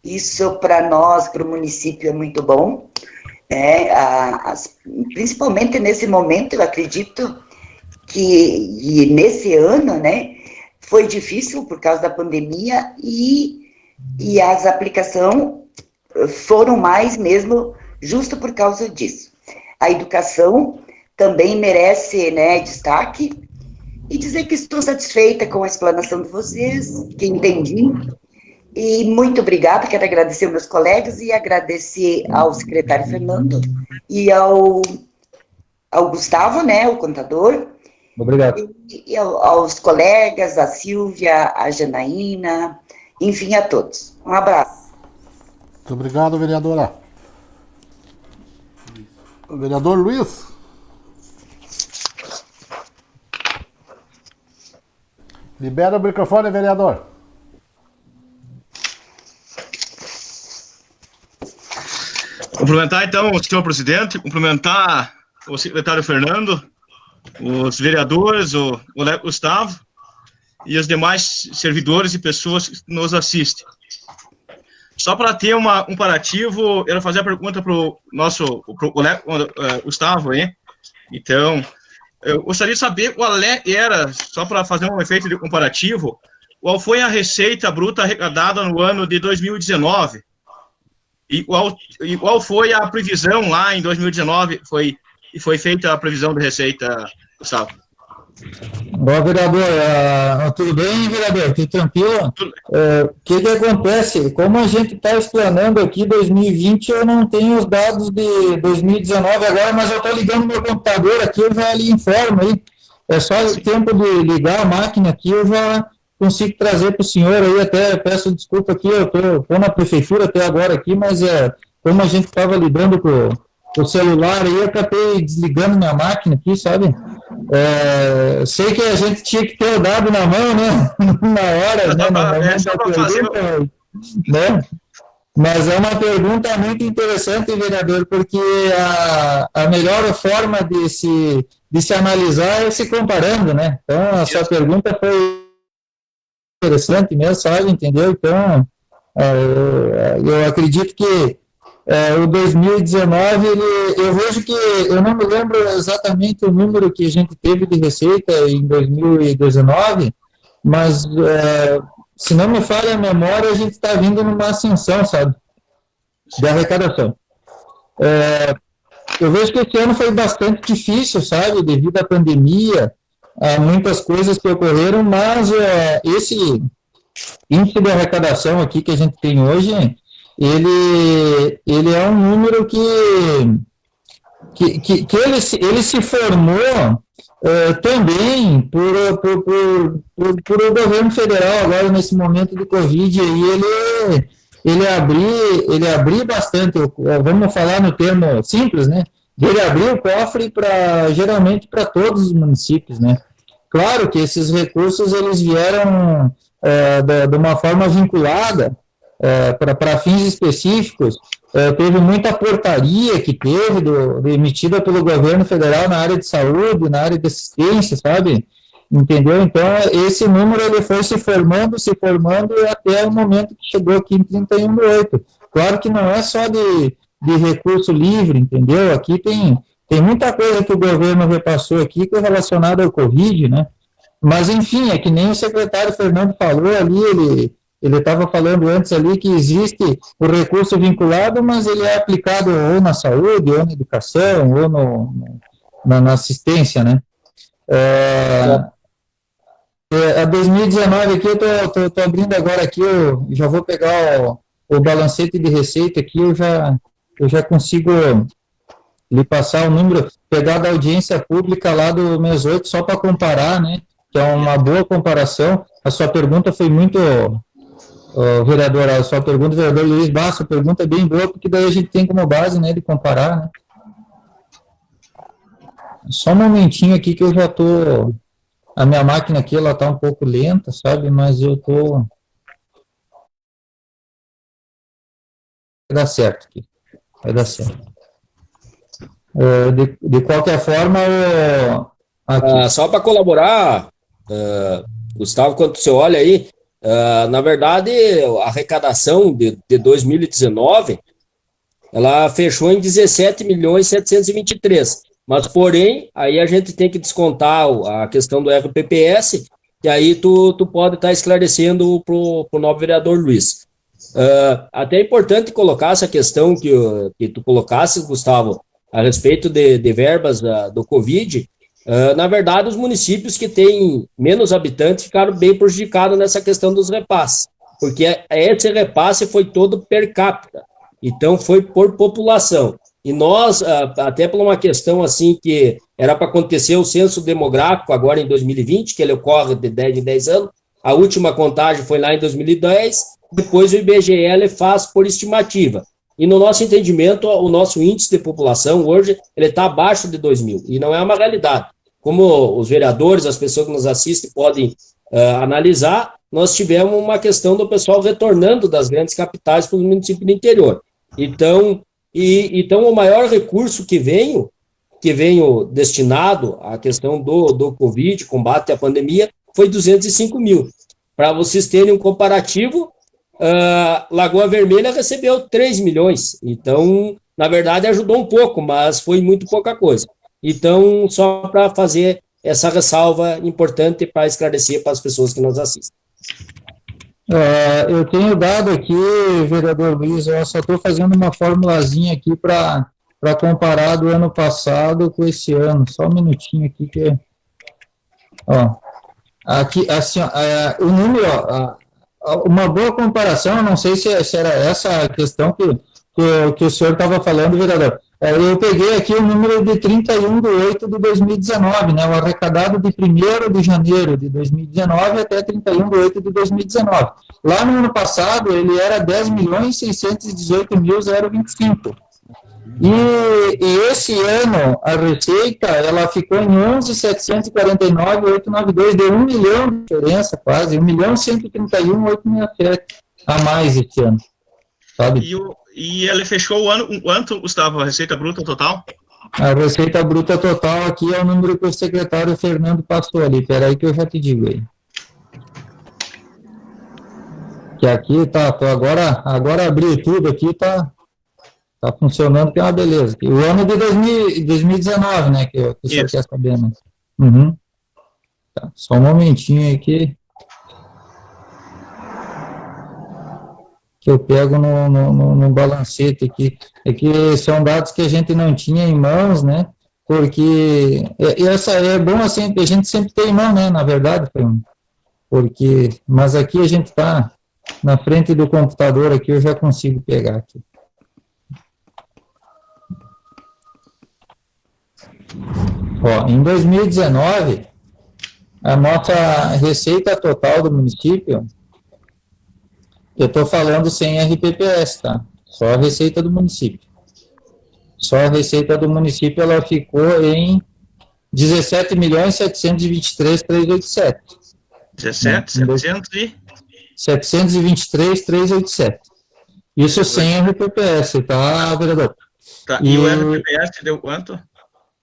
Isso para nós, para o município, é muito bom. Principalmente nesse momento, eu acredito que nesse ano, né, foi difícil por causa da pandemia e as aplicações foram mais mesmo justo por causa disso. A educação também merece, né, destaque e dizer que estou satisfeita com a explanação de vocês, que entendi. E muito obrigada, quero agradecer aos meus colegas e agradecer ao secretário Fernando e ao Gustavo, né, o contador. Obrigado. E aos colegas, a Silvia, a Janaína, enfim, a todos. Um abraço. Muito obrigado, vereadora. O vereador Luiz. Libera o microfone, vereador. Cumprimentar, então, o senhor presidente, cumprimentar o secretário Fernando, os vereadores, o colega Gustavo e os demais servidores e pessoas que nos assistem. Só para ter um comparativo, eu quero fazer a pergunta para o nosso colega Gustavo aí. Então, eu gostaria de saber qual era, só para fazer um efeito de comparativo, qual foi a receita bruta arrecadada no ano de 2019 e qual foi a previsão lá em 2019, foi feita a previsão de receita, Gustavo? Bom, vereador, tudo bem, vereador? Tudo tranquilo? O que acontece? Como a gente está explanando aqui 2020, eu não tenho os dados de 2019 agora, mas eu estou ligando meu computador aqui, eu já lhe informo aí. É só o tempo de ligar a máquina aqui, eu já consigo trazer para o senhor aí, até peço desculpa aqui, eu estou na prefeitura até agora aqui, mas como a gente estava lidando com o celular aí, eu acabei desligando minha máquina aqui, sabe? Sei que a gente tinha que ter o dado na mão, né? Na hora, né? Na momento da pergunta, né? Mas é uma pergunta muito interessante, vereador, porque a melhor forma de se analisar é se comparando, né? Então, a sua pergunta foi interessante mesmo, sabe? Entendeu? Então, eu acredito que o 2019, eu vejo que, eu não me lembro exatamente o número que a gente teve de receita em 2019, mas, se não me falha a memória, a gente está vindo numa ascensão, sabe, de arrecadação. Eu vejo que esse ano foi bastante difícil, sabe, devido à pandemia, a muitas coisas que ocorreram, mas esse índice de arrecadação aqui que a gente tem hoje, ele é um número que ele se formou também por o governo federal agora nesse momento de Covid, e ele abriu bastante, vamos falar no termo simples, né? dele abrir o cofre geralmente para todos os municípios, né? Claro que esses recursos eles vieram de uma forma vinculada para fins específicos. Teve muita portaria que emitida pelo governo federal na área de saúde, na área de assistência, sabe? Entendeu? Então, esse número ele foi se formando, até o momento que chegou aqui em 31/8. Claro que não é só de recurso livre, entendeu? Aqui tem muita coisa que o governo repassou aqui que é relacionada ao Covid, né? Mas, enfim, é que nem o secretário Fernando falou ali, ele estava falando antes ali que existe o recurso vinculado, mas ele é aplicado ou na saúde, ou na educação, ou na assistência, né? A 2019 aqui, eu tô abrindo agora aqui, eu já vou pegar o balancete de receita aqui, eu já consigo lhe passar o número, pegar da audiência pública lá do mês 8, só para comparar, né, que é uma boa comparação. A sua pergunta foi muito, vereador, vereador Luiz Basso, a pergunta é bem boa, porque daí a gente tem como base, né, de comparar, né. Só um momentinho aqui que eu já tô... A minha máquina aqui, ela tá um pouco lenta, sabe? Mas eu tô... Vai dar certo aqui. Vai dar certo. De qualquer forma, só para colaborar, Gustavo, quando você olha aí, na verdade, a arrecadação de 2019, ela fechou em 17.723.000. Mas, porém, aí a gente tem que descontar a questão do RPPS, e aí tu pode estar esclarecendo para o nobre vereador Luiz. Até é importante colocar essa questão que tu colocasse, Gustavo, a respeito de verbas do Covid. Na verdade, os municípios que têm menos habitantes ficaram bem prejudicados nessa questão dos repasses, porque esse repasse foi todo per capita, então foi por população. E nós, até por uma questão assim que era para acontecer o censo demográfico agora em 2020, que ele ocorre de 10 em 10 anos, a última contagem foi lá em 2010, depois o IBGE ele faz por estimativa. E no nosso entendimento, o nosso índice de população hoje, ele está abaixo de 2.000, e não é uma realidade. Como os vereadores, as pessoas que nos assistem podem analisar, nós tivemos uma questão do pessoal retornando das grandes capitais para os municípios do interior. Então, o maior recurso que venho destinado à questão do Covid, combate à pandemia, foi 205 mil. Para vocês terem um comparativo, Lagoa Vermelha recebeu 3 milhões. Então, na verdade, ajudou um pouco, mas foi muito pouca coisa. Então, só para fazer essa ressalva importante para esclarecer para as pessoas que nos assistem. Eu tenho dado aqui, vereador Luiz, eu só estou fazendo uma formulazinha aqui para comparar do ano passado com esse ano. Só um minutinho aqui que... aqui, assim, o número, uma boa comparação, eu não sei se era essa a questão que o senhor estava falando, vereador. Eu peguei aqui o número de 31/8 de 2019, né, o arrecadado de 1º de janeiro de 2019 até 31/8 de 2019. Lá no ano passado, ele era 10.618.025. E esse ano, a receita, ela ficou em 11.749.892, deu 1 milhão de diferença, quase, 1.131.867 a mais esse ano, sabe? E ele fechou o ano, quanto, Gustavo, a receita bruta total? A receita bruta total aqui é o número que o secretário Fernando passou ali. Espera aí que eu já te digo aí. Que aqui tô agora abri tudo aqui, tá funcionando, que é uma beleza. O ano de 2019, né, que o senhor quer saber, né? Uhum. Tá, só um momentinho aí que eu pego no balancete aqui. É que são dados que a gente não tinha em mãos, né? Porque é bom assim, a gente sempre tem em mão, né? Na verdade, mas aqui a gente está na frente do computador aqui, eu já consigo pegar aqui. Em 2019, a nossa receita total do município, eu estou falando sem RPPS, tá? Só a receita do município. Só a receita do município ela ficou em 17.723.387. 723.387. Isso sem RPPS, tá, vereador? Tá. E o RPPS deu quanto?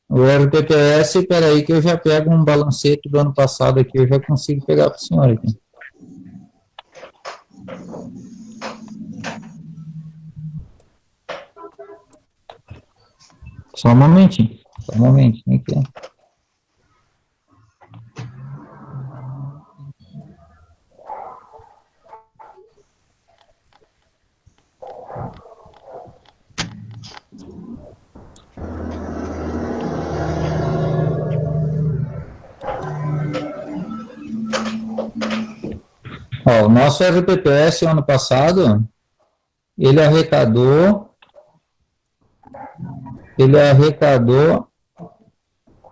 O RPPS, peraí que eu já pego um balancete do ano passado aqui, eu já consigo pegar para o senhor aqui. Só um momentinho aqui. Ó, o nosso RPPS ano passado, ele arrecadou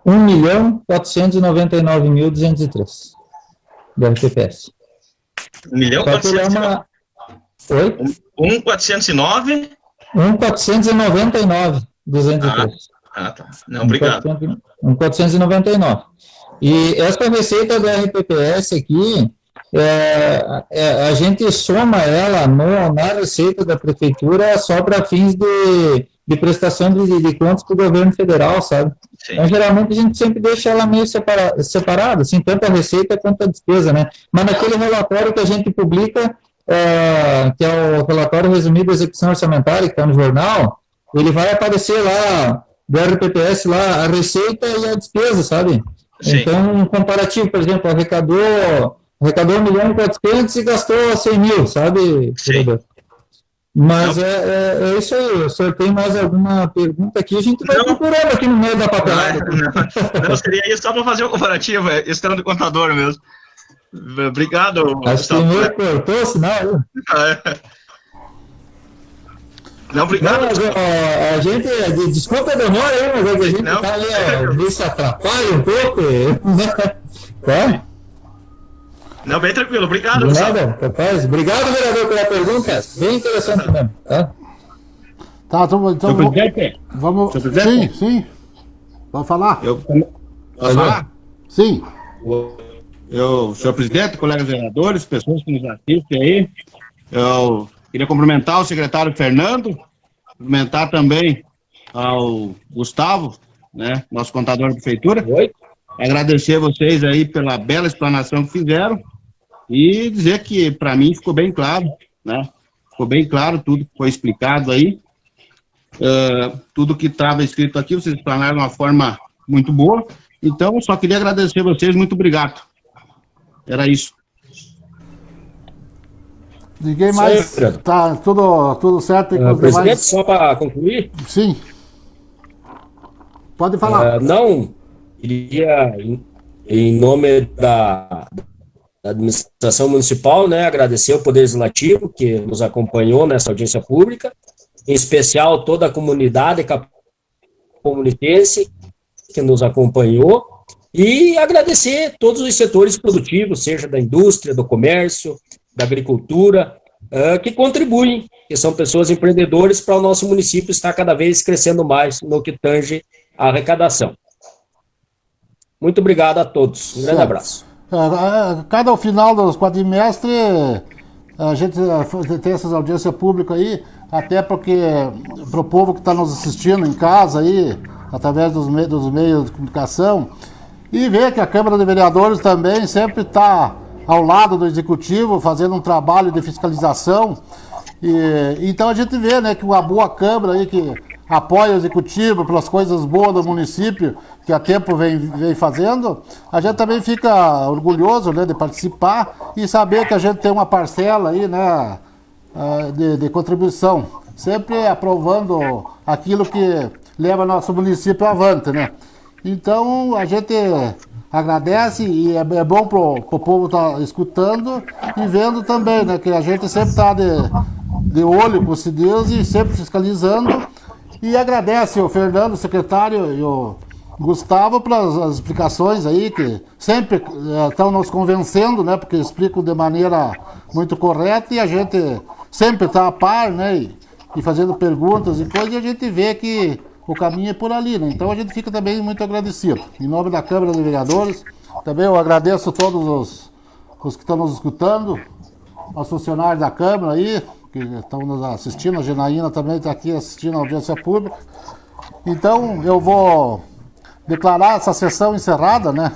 1.499.203 do RPPS. 1.409? Oi? 1.409? 1.499.203. Tá. Não, obrigado. 1.499. E essa receita do RPPS aqui, a gente soma ela na receita da prefeitura só para fins de prestação de contas para o governo federal, sabe? Sim. Então, geralmente, a gente sempre deixa ela meio separada, assim, tanto a receita quanto a despesa, né? Mas naquele relatório que a gente publica, que é o relatório resumido da execução orçamentária, que está no jornal, ele vai aparecer lá, do RPPS, lá, a receita e a despesa, sabe? Sim. Então, um comparativo, por exemplo, arrecadou 1.400.000 e gastou 100.000, sabe? Sim. Mas é isso aí. O senhor tem mais alguma pergunta aqui? A gente vai procurando aqui no meio da papelada. Não, seria isso só para fazer o comparativo, esse do contador mesmo. Obrigado. Acho que o senhor cortou o sinal. Não, obrigado. Não, mas, a gente, desculpa a demora aí, mas a gente está ali, ó, se atrapalha um pouco. Tá? Não, bem tranquilo, obrigado. Nada, capaz. Obrigado, vereador, pela pergunta. Bem interessante mesmo, tá? Tá, então vamos. Sim. Pode falar? Posso falar? Sim. Senhor presidente, colegas vereadores, pessoas que nos assistem aí, eu queria cumprimentar o secretário Fernando, cumprimentar também ao Gustavo, né, nosso contador da prefeitura. Oi. Agradecer a vocês aí pela bela explanação que fizeram e dizer que, para mim, ficou bem claro, né? Ficou bem claro tudo que foi explicado aí. Tudo que estava escrito aqui, vocês explanaram de uma forma muito boa. Então, só queria agradecer a vocês, muito obrigado. Era isso. Ninguém mais. Tá tudo certo aí com os presidente, demais. só para concluir? Sim. Pode falar. Não, queria, em nome da administração municipal, né, agradecer ao Poder Legislativo que nos acompanhou nessa audiência pública, em especial toda a comunidade comunitense que nos acompanhou, e agradecer todos os setores produtivos, seja da indústria, do comércio, da agricultura, que contribuem, que são pessoas empreendedores para o nosso município estar cada vez crescendo mais no que tange a arrecadação. Muito obrigado a todos. Um grande abraço. Cada final dos quadrimestres, a gente tem essas audiências públicas aí, até porque para o povo que está nos assistindo em casa aí, através dos meios de comunicação, e ver que a Câmara de Vereadores também sempre está ao lado do Executivo, fazendo um trabalho de fiscalização. Então a gente vê, né, que uma boa Câmara aí que apoia o Executivo pelas coisas boas do município, que há tempo vem fazendo, a gente também fica orgulhoso, né, de participar e saber que a gente tem uma parcela aí, né, de contribuição, sempre aprovando aquilo que leva nosso município avante, né. Então a gente agradece e é bom pro povo estar escutando e vendo também, né, que a gente sempre está de olho com esse Deus e sempre fiscalizando. E agradece o Fernando, o secretário, e o Gustavo pelas explicações aí, que sempre estão nos convencendo, né, porque explicam de maneira muito correta e a gente sempre está a par, né, e fazendo perguntas e coisas, e a gente vê que o caminho é por ali, né? Então a gente fica também muito agradecido. Em nome da Câmara de Vereadores, também eu agradeço a todos os que estão nos escutando, aos funcionários da Câmara aí, que estão nos assistindo, a Janaína também está aqui assistindo a audiência pública. Então eu vou declarar essa sessão encerrada, né?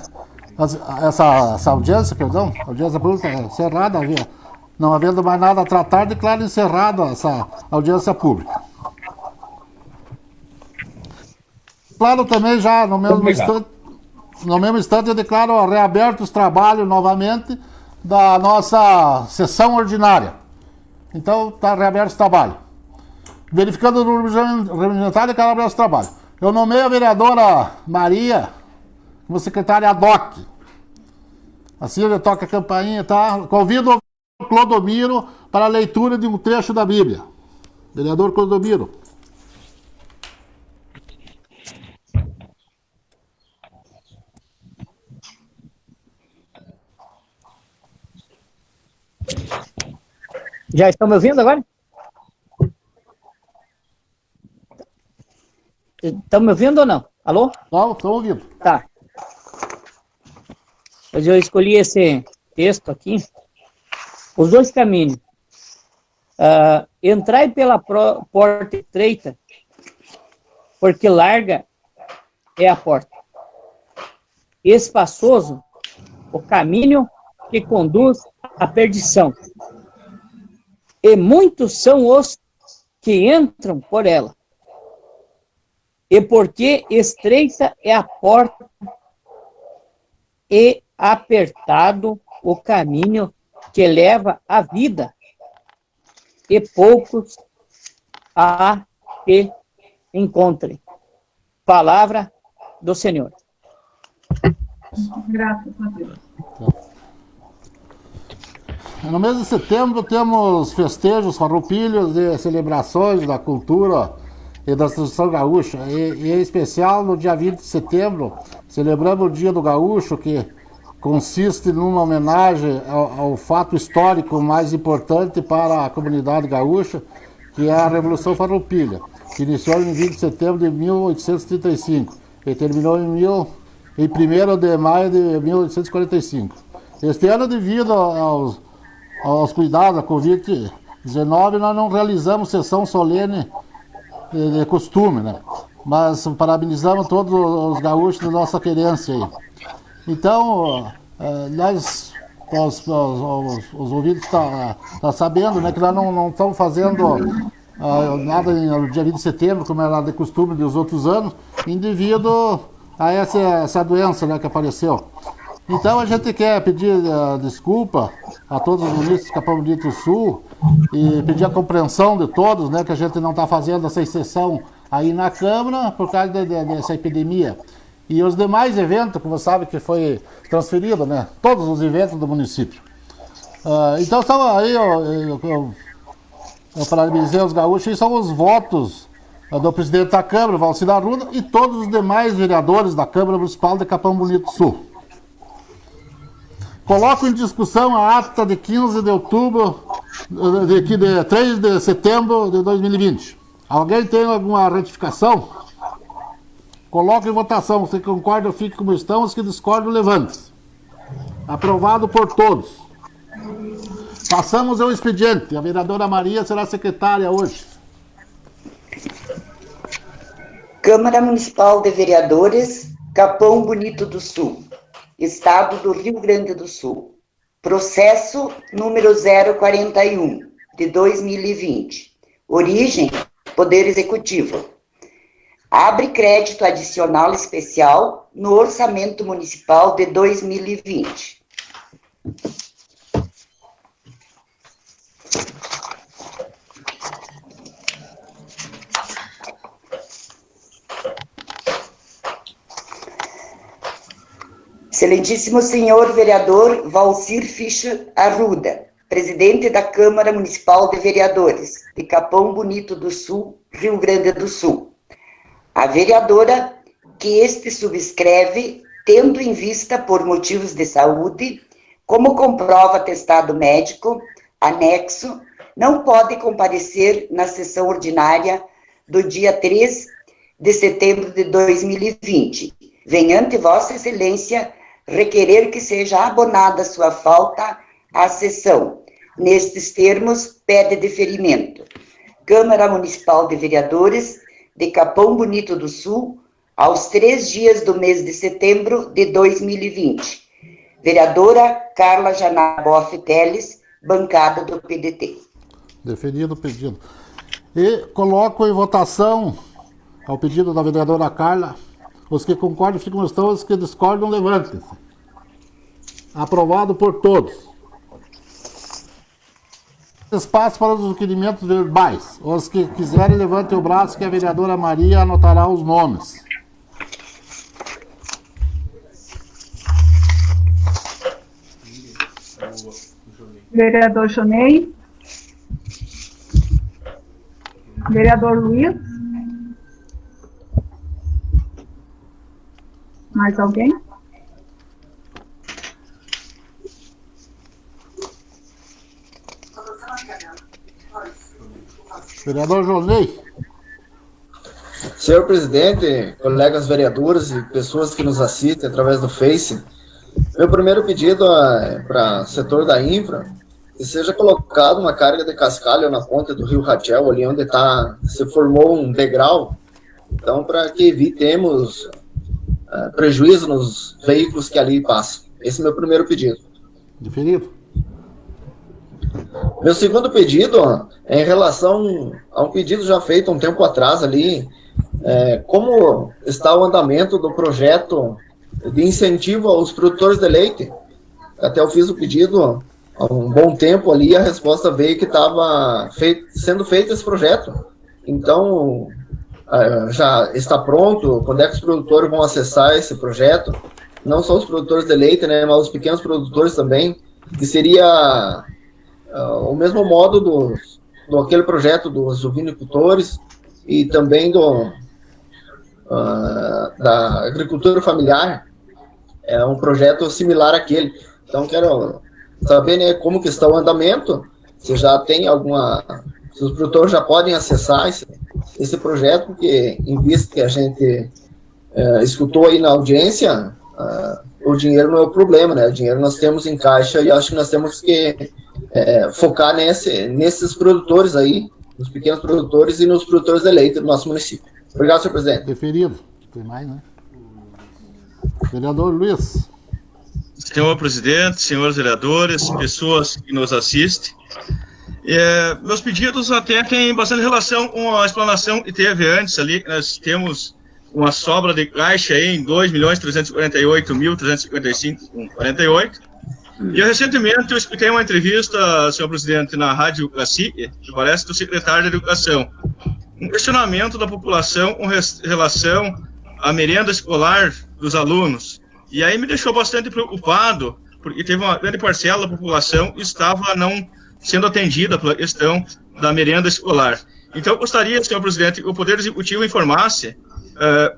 Essa audiência, perdão, audiência pública encerrada, não havendo mais nada a tratar, declaro encerrada essa audiência pública. Claro, também já no mesmo instante eu declaro reaberto os trabalhos novamente da nossa sessão ordinária. Então, está reaberto os trabalhos. Verificando o número regimental, declaro aberto os trabalhos. Eu nomeio a vereadora Maria como secretária ad hoc. Assim ele toca a campainha, tá? Convido o Clodomiro para a leitura de um trecho da Bíblia. Vereador Clodomiro. Já estão me ouvindo agora? Estão me ouvindo ou não? Alô? Não, estou ouvindo. Tá. Mas eu escolhi esse texto aqui. Os dois caminhos. Entrai pela porta estreita, porque larga é a porta. Espaçoso o caminho que conduz à perdição. E muitos são os que entram por ela. E porque estreita é a porta e apertado o caminho que leva à vida, e poucos há que encontrem. Palavra do Senhor. Graças a Deus. No mês de setembro temos festejos, farroupilhos e celebrações da cultura e da tradição gaúcha. E em especial no dia 20 de setembro, celebramos o Dia do Gaúcho, que consiste numa homenagem ao fato histórico mais importante para a comunidade gaúcha, que é a Revolução Farroupilha, que iniciou em 20 de setembro de 1835 e terminou em 1º de maio de 1845. Este ano, devido aos cuidados da Covid-19, nós não realizamos sessão solene de costume, né? Mas parabenizamos todos os gaúchos da nossa querência aí. Então, os ouvintes estão sabendo, né, que nós não estamos fazendo nada no dia 20 de setembro, como era de costume dos outros anos, devido a essa doença, né, que apareceu. Então a gente quer pedir desculpa a todos os munícipes de Capão Bonito do Sul e pedir a compreensão de todos, né, que a gente não está fazendo essa sessão aí na Câmara por causa dessa epidemia. E os demais eventos, como você sabe que foi transferido, né, todos os eventos do município. Então são aí, eu parabenizei os gaúchos, e são os votos do presidente da Câmara, Valcir Arruda, e todos os demais vereadores da Câmara Municipal de Capão Bonito do Sul. Coloco em discussão a ata de 15 de outubro, de 3 de setembro de 2020. Alguém tem alguma retificação? Coloco em votação. Se concorda, fique como estão. Os que discordam, levante-se. Aprovado por todos. Passamos ao expediente. A vereadora Maria será secretária hoje. Câmara Municipal de Vereadores, Capão Bonito do Sul, Estado do Rio Grande do Sul. Processo número 041, de 2020. Origem, Poder Executivo. Abre crédito adicional especial no Orçamento Municipal de 2020. Excelentíssimo senhor vereador Valcir Fischer Arruda, presidente da Câmara Municipal de Vereadores de Capão Bonito do Sul, Rio Grande do Sul. A vereadora que este subscreve, tendo em vista por motivos de saúde, como comprova atestado médico, anexo, não pode comparecer na sessão ordinária do dia 3 de setembro de 2020. Vem ante Vossa Excelência requerer que seja abonada sua falta à sessão. Nestes termos, pede deferimento. Câmara Municipal de Vereadores de Capão Bonito do Sul, aos 3 dias do mês de setembro de 2020. Vereadora Carla Janaboff Teles, bancada do PDT. Deferido o pedido. E coloco em votação, ao pedido da vereadora Carla, os que concordam ficam no estão, os que discordam levantem-se. Aprovado por todos. Espaço para os requerimentos verbais. Os que quiserem, levantem o braço que a vereadora Maria anotará os nomes. Vereador Jonei. Vereador Luiz. Mais alguém? Vereador Jonei. Senhor presidente, colegas vereadores e pessoas que nos assistem através do Face, meu primeiro pedido é para o setor da infra que seja colocado uma carga de cascalho na ponta do rio Rachel, ali onde se formou um degrau, então para que evitemos prejuízo nos veículos que ali passam. Esse é o meu primeiro pedido. Deferido. Meu segundo pedido é em relação a um pedido já feito um tempo atrás ali, como está o andamento do projeto de incentivo aos produtores de leite. Até eu fiz o pedido há um bom tempo ali e a resposta veio que estava sendo feito esse projeto. Então, já está pronto, quando é que os produtores vão acessar esse projeto? Não só os produtores de leite, né, mas os pequenos produtores também, que seria o mesmo modo do aquele projeto dos ovinicultores e também da agricultura familiar. É um projeto similar àquele. Então, quero saber, né, como que está o andamento, se já tem se os produtores já podem acessar esse projeto, porque em vista que a gente escutou aí na audiência, o dinheiro não é o problema, né? O dinheiro nós temos em caixa e acho que nós temos que focar nesses produtores aí, nos pequenos produtores e nos produtores de leite do nosso município. Obrigado, senhor presidente. Deferido. Tem mais, né? Vereador Luiz. Senhor presidente, senhores vereadores, pessoas que nos assistem, meus pedidos até têm bastante relação com a explanação que teve antes ali. Nós temos uma sobra de caixa aí em 2.348.355,48. E eu recentemente escutei uma entrevista, senhor presidente, na Rádio Cacique, que parece do secretário de Educação, um questionamento da população com relação à merenda escolar dos alunos. E aí me deixou bastante preocupado, porque teve uma grande parcela da população que estava não sendo atendida pela questão da merenda escolar. Então, eu gostaria, senhor presidente, que o Poder Executivo informasse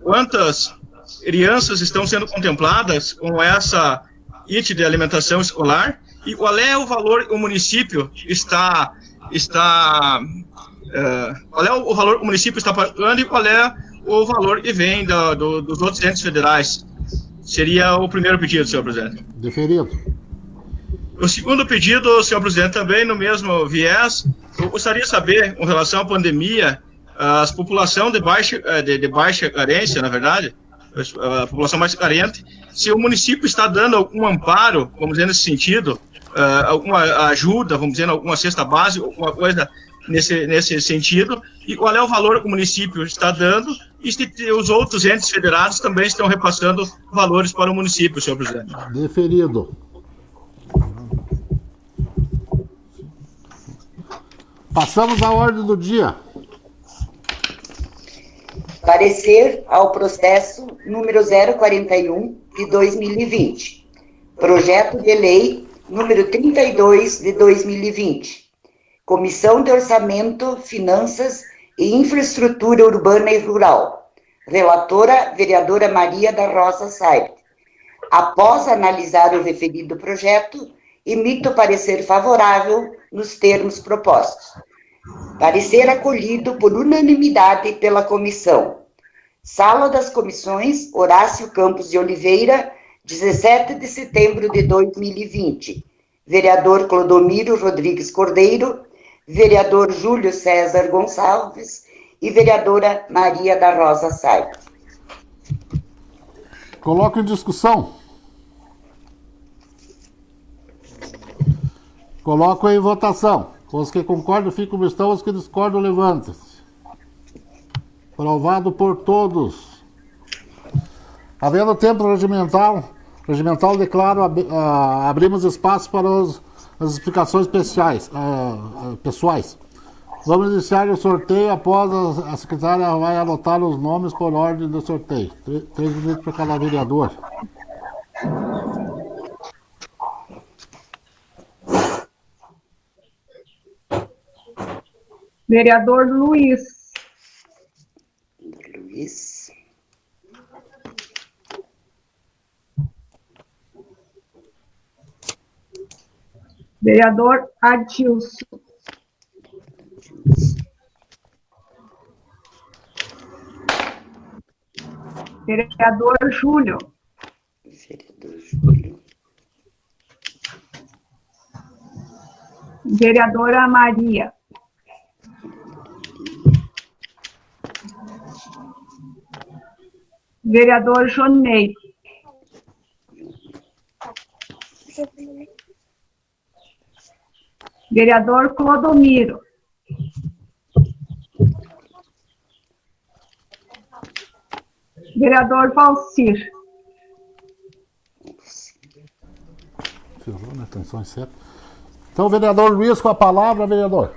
quantas crianças estão sendo contempladas com essa IT de alimentação escolar e qual é o valor que o município qual é o valor que o município está pagando e qual é o valor que vem dos outros entes federais. Seria o primeiro pedido, senhor presidente. Deferido. O segundo pedido, senhor presidente, também no mesmo viés, eu gostaria de saber, com relação à pandemia, a população de baixa carência, na verdade, a população mais carente, se o município está dando algum amparo, vamos dizer, nesse sentido, alguma ajuda, vamos dizer, alguma cesta básica, alguma coisa nesse sentido, e qual é o valor que o município está dando, e se os outros entes federados também estão repassando valores para o município, senhor presidente. Deferido. Passamos à ordem do dia. Parecer ao processo número 041 de 2020. Projeto de lei número 32 de 2020. Comissão de Orçamento, Finanças e Infraestrutura Urbana e Rural. Relatora, vereadora Maria da Rosa Saib. Após analisar o referido projeto, emito parecer favorável nos termos propostos. Parecer acolhido por unanimidade pela comissão. Sala das Comissões, Horácio Campos de Oliveira, 17 de setembro de 2020. Vereador Clodomiro Rodrigues Cordeiro, vereador Júlio César Gonçalves e vereadora Maria da Rosa Sai. Coloco em discussão. Coloco em votação. Os que concordam ficam como estão, os que discordam levantem-se. Aprovado por todos. Havendo tempo regimental declaro abrimos espaço para as explicações pessoais. Vamos iniciar o sorteio após a secretária vai anotar os nomes por ordem do sorteio. 3 minutos para cada vereador. Vereador Luiz. Vereador Adilson. Vereador Júlio. Vereadora Maria. Vereador Jonei. Vereador Clodomiro. Vereador Valcir. Então, vereador Luiz, com a palavra, vereador.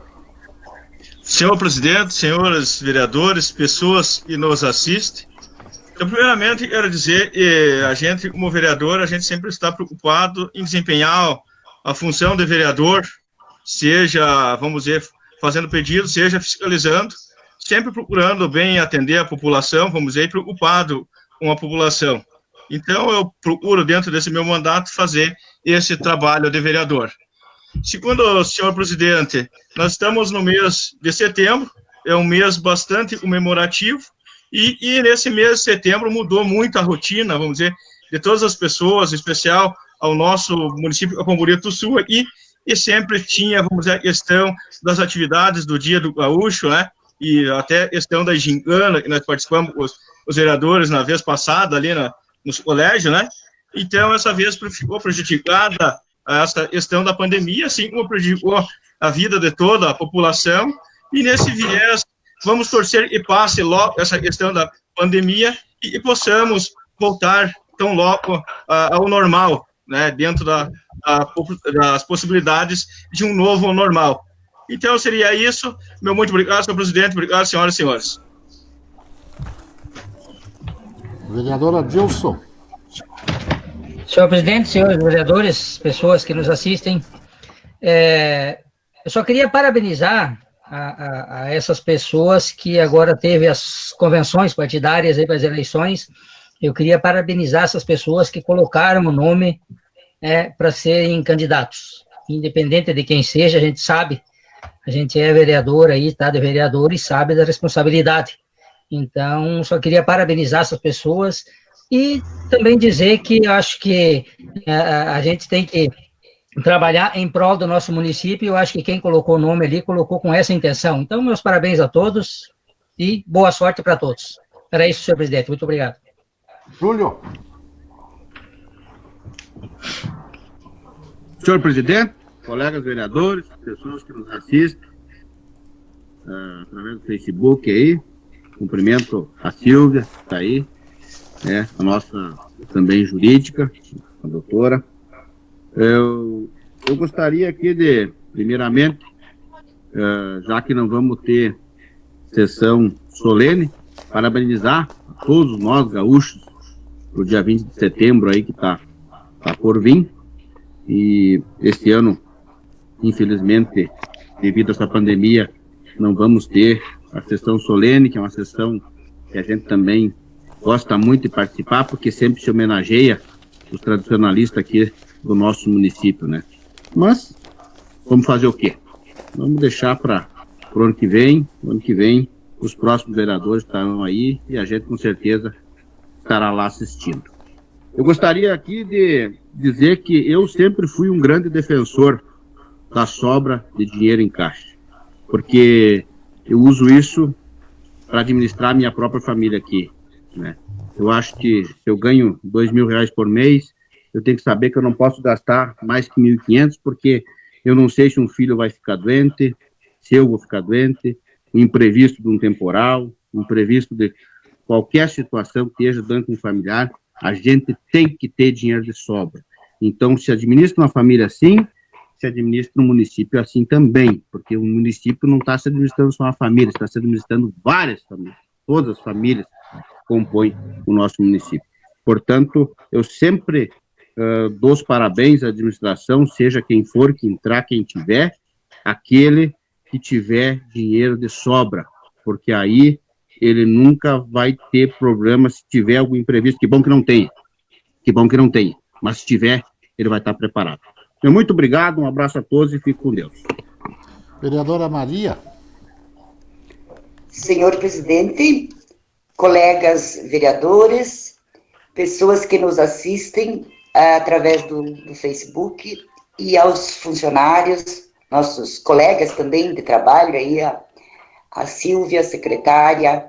Senhor presidente, senhores vereadores, pessoas que nos assistem, então, primeiramente, quero dizer que a gente, como vereador, a gente sempre está preocupado em desempenhar a função de vereador, seja, vamos dizer, fazendo pedidos, seja fiscalizando, sempre procurando bem atender a população, vamos dizer, preocupado com a população. Então, eu procuro, dentro desse meu mandato, fazer esse trabalho de vereador. Segundo o senhor presidente, nós estamos no mês de setembro, é um mês bastante comemorativo, e nesse mês de setembro mudou muito a rotina, vamos dizer, de todas as pessoas, em especial ao nosso município de Camboriú do Sul aqui, e sempre tinha, vamos dizer, a questão das atividades do Dia do Gaúcho, né, e até a questão da gincana, que nós participamos, os vereadores, na vez passada, ali no colégio, né, então essa vez ficou prejudicada essa questão da pandemia, assim como prejudicou a vida de toda a população, e nesse viés, vamos torcer que passe logo essa questão da pandemia e possamos voltar tão logo ao normal, né, dentro das possibilidades de um novo normal. Então, seria isso. Meu muito obrigado, senhor presidente. Obrigado, senhoras e senhores. Vereador Adilson. Senhor presidente, senhores vereadores, pessoas que nos assistem, eu só queria parabenizar a essas pessoas que agora teve as convenções partidárias aí para as eleições. Eu queria parabenizar essas pessoas que colocaram o nome para serem candidatos. Independente de quem seja, a gente sabe, a gente é vereador aí, tá, de vereador e sabe da responsabilidade. Então, só queria parabenizar essas pessoas e também dizer que eu acho que a gente tem que trabalhar em prol do nosso município. Eu acho que quem colocou o nome ali, colocou com essa intenção. Então, meus parabéns a todos e boa sorte para todos. Era isso, senhor presidente. Muito obrigado. Júlio. Senhor presidente, colegas vereadores, pessoas que nos assistem através do Facebook aí, cumprimento a Silvia, que está aí, a nossa também jurídica, a doutora. Eu gostaria aqui de, primeiramente, já que não vamos ter sessão solene, parabenizar a todos nós gaúchos no dia 20 de setembro aí que tá por vir. E este ano, infelizmente, devido a essa pandemia, não vamos ter a sessão solene, que é uma sessão que a gente também gosta muito de participar, porque sempre se homenageia os tradicionalistas aqui do nosso município, né? Mas, vamos fazer o quê? Vamos deixar para o ano que vem. O ano que vem os próximos vereadores estarão aí e a gente com certeza estará lá assistindo. Eu gostaria aqui de dizer que eu sempre fui um grande defensor da sobra de dinheiro em caixa, porque eu uso isso para administrar minha própria família aqui, né? Eu acho que se eu ganho R$2.000 por mês, eu tenho que saber que eu não posso gastar mais que 1.500, porque eu não sei se um filho vai ficar doente, se eu vou ficar doente, um imprevisto de um temporal, um imprevisto de qualquer situação que esteja dentro de um familiar, a gente tem que ter dinheiro de sobra. Então, se administra uma família assim, se administra um município assim também, porque o município não está se administrando só uma família, está se administrando várias famílias, todas as famílias compõem o nosso município. Portanto, eu sempre dou os parabéns à administração, seja quem for, que entrar, quem tiver, aquele que tiver dinheiro de sobra, porque aí ele nunca vai ter problema se tiver algum imprevisto. Que bom que não tenha, mas se tiver, ele vai estar preparado. Então, muito obrigado, um abraço a todos e fique com Deus. Vereadora Maria. Senhor presidente, colegas vereadores, pessoas que nos assistem através do Facebook e aos funcionários, nossos colegas também de trabalho, aí a Silvia, secretária,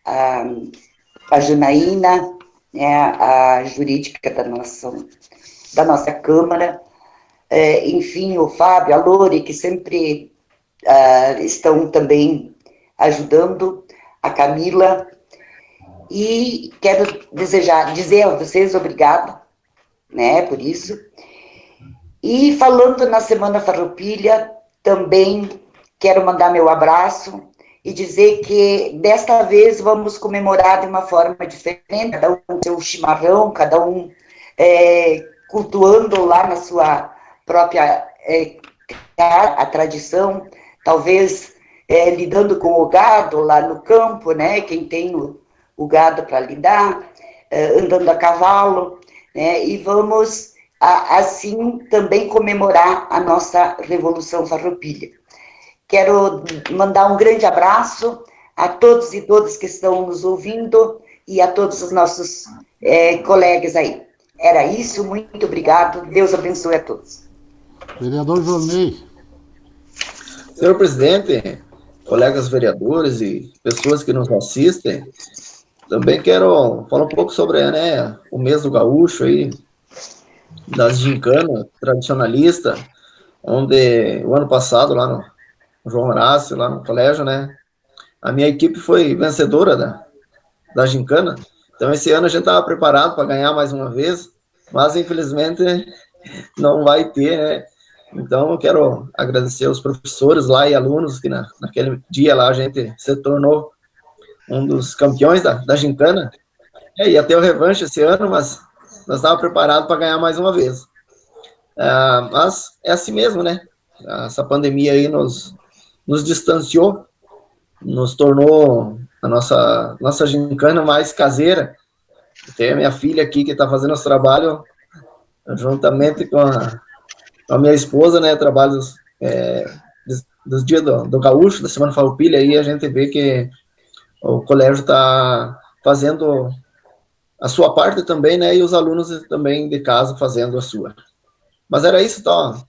a Janaína, né, a jurídica da nossa Câmara, enfim, o Fábio, a Lore, que sempre estão também ajudando, a Camila, e quero dizer a vocês obrigado, né, por isso. E falando na Semana Farroupilha, também quero mandar meu abraço e dizer que desta vez vamos comemorar de uma forma diferente, cada um com seu chimarrão, cada um cultuando lá na sua própria a tradição, talvez lidando com o gado lá no campo, né, quem tem o gado para lidar, andando a cavalo, né, e vamos assim também comemorar a nossa Revolução Farroupilha. Quero mandar um grande abraço a todos e todas que estão nos ouvindo e a todos os nossos colegas aí. Era isso, muito obrigado, Deus abençoe a todos. Vereador Jonei. Senhor presidente, colegas vereadores e pessoas que nos assistem, também quero falar um pouco sobre, né, o mês do gaúcho aí, das gincanas tradicionalistas, onde o ano passado, lá no João Horácio, lá no colégio, né, a minha equipe foi vencedora da gincana. Então, esse ano a gente estava preparado para ganhar mais uma vez, mas infelizmente não vai ter, né. Então, eu quero agradecer aos professores lá e alunos que naquele dia lá a gente se tornou um dos campeões da gincana. Ia ter o revanche esse ano, mas nós estávamos preparados para ganhar mais uma vez. Mas é assim mesmo, né? Essa pandemia aí nos distanciou, nos tornou a nossa gincana mais caseira. Tem a minha filha aqui que está fazendo esse trabalho juntamente com a minha esposa, né? Trabalhos dos dias do gaúcho, da Semana Farroupilha, aí a gente vê que o colégio está fazendo a sua parte também, né, e os alunos também de casa fazendo a sua. Mas era isso, então.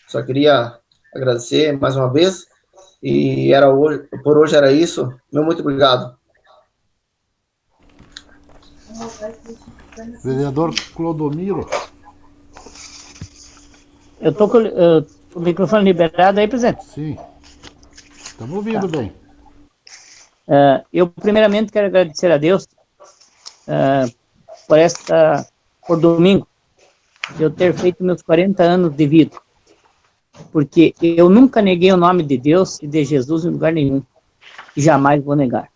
Só queria agradecer mais uma vez, e por hoje era isso. Meu muito obrigado. Vereador Clodomiro. Eu estou com o microfone liberado aí, presidente? Sim. Estamos ouvindo bem. Eu, primeiramente, quero agradecer a Deus por domingo, eu ter feito meus 40 anos de vida, porque eu nunca neguei o nome de Deus e de Jesus em lugar nenhum, e jamais vou negar.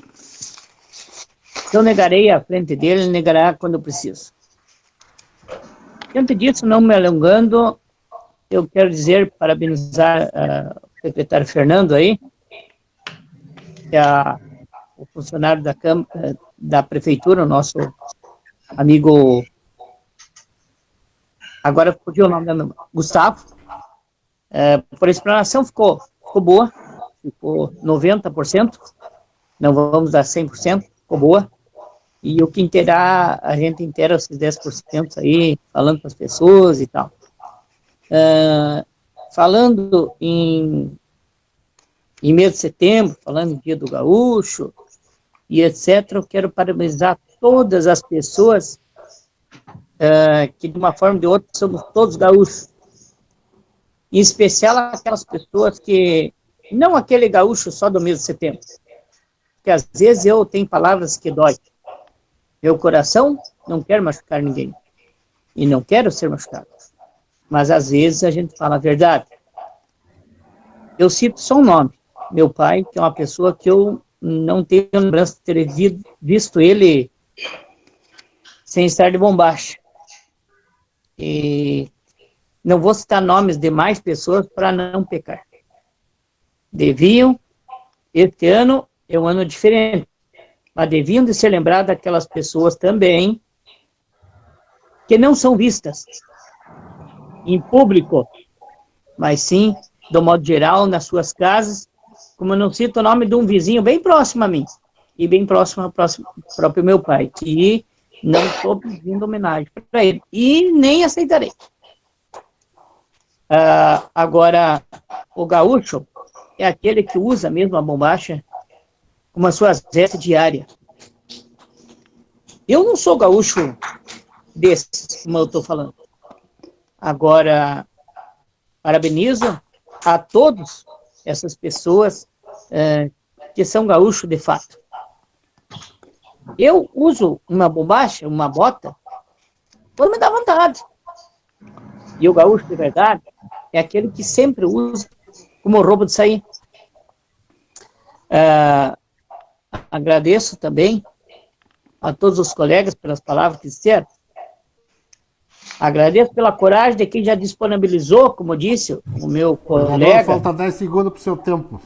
Se eu negarei à frente dele, ele negará quando eu preciso. Diante disso, não me alongando, eu quero parabenizar o secretário Fernando aí, que é o funcionário da prefeitura, o nosso amigo, agora fugiu o nome do Gustavo, por a explanação ficou boa, ficou 90%, não vamos dar 100%, ficou boa. E o que interar, a gente inteira esses 10% aí, falando com as pessoas e tal. Falando em mês de setembro, falando em Dia do Gaúcho e etc., eu quero parabenizar todas as pessoas que, de uma forma ou de outra, somos todos gaúchos. Em especial aquelas pessoas que, não aquele gaúcho só do mês de setembro, porque às vezes eu tenho palavras que dói. Meu coração não quer machucar ninguém, e não quero ser machucado, mas às vezes a gente fala a verdade. Eu cito só um nome, meu pai, que é uma pessoa que eu não tenho lembrança de ter visto ele sem estar de bombacha. E não vou citar nomes de mais pessoas para não pecar. Este ano é um ano diferente, mas deviam de ser lembradas aquelas pessoas também que não são vistas em público, mas sim, do modo geral, nas suas casas, como eu não cito o nome de um vizinho bem próximo a mim, e bem próximo ao próprio meu pai, que não estou pedindo homenagem para ele, e nem aceitarei. Agora, o gaúcho é aquele que usa mesmo a bombacha como a sua reza diária. Eu não sou gaúcho desses, como eu estou falando. Agora, parabenizo a todos essas pessoas que são gaúchos de fato. Eu uso uma bombacha, uma bota, quando me dá vontade. E o gaúcho de verdade é aquele que sempre usa como roubo de sair. Agradeço também a todos os colegas pelas palavras que disseram. Agradeço pela coragem de quem já disponibilizou, como disse o meu colega. Falta 10 segundos para o seu tempo.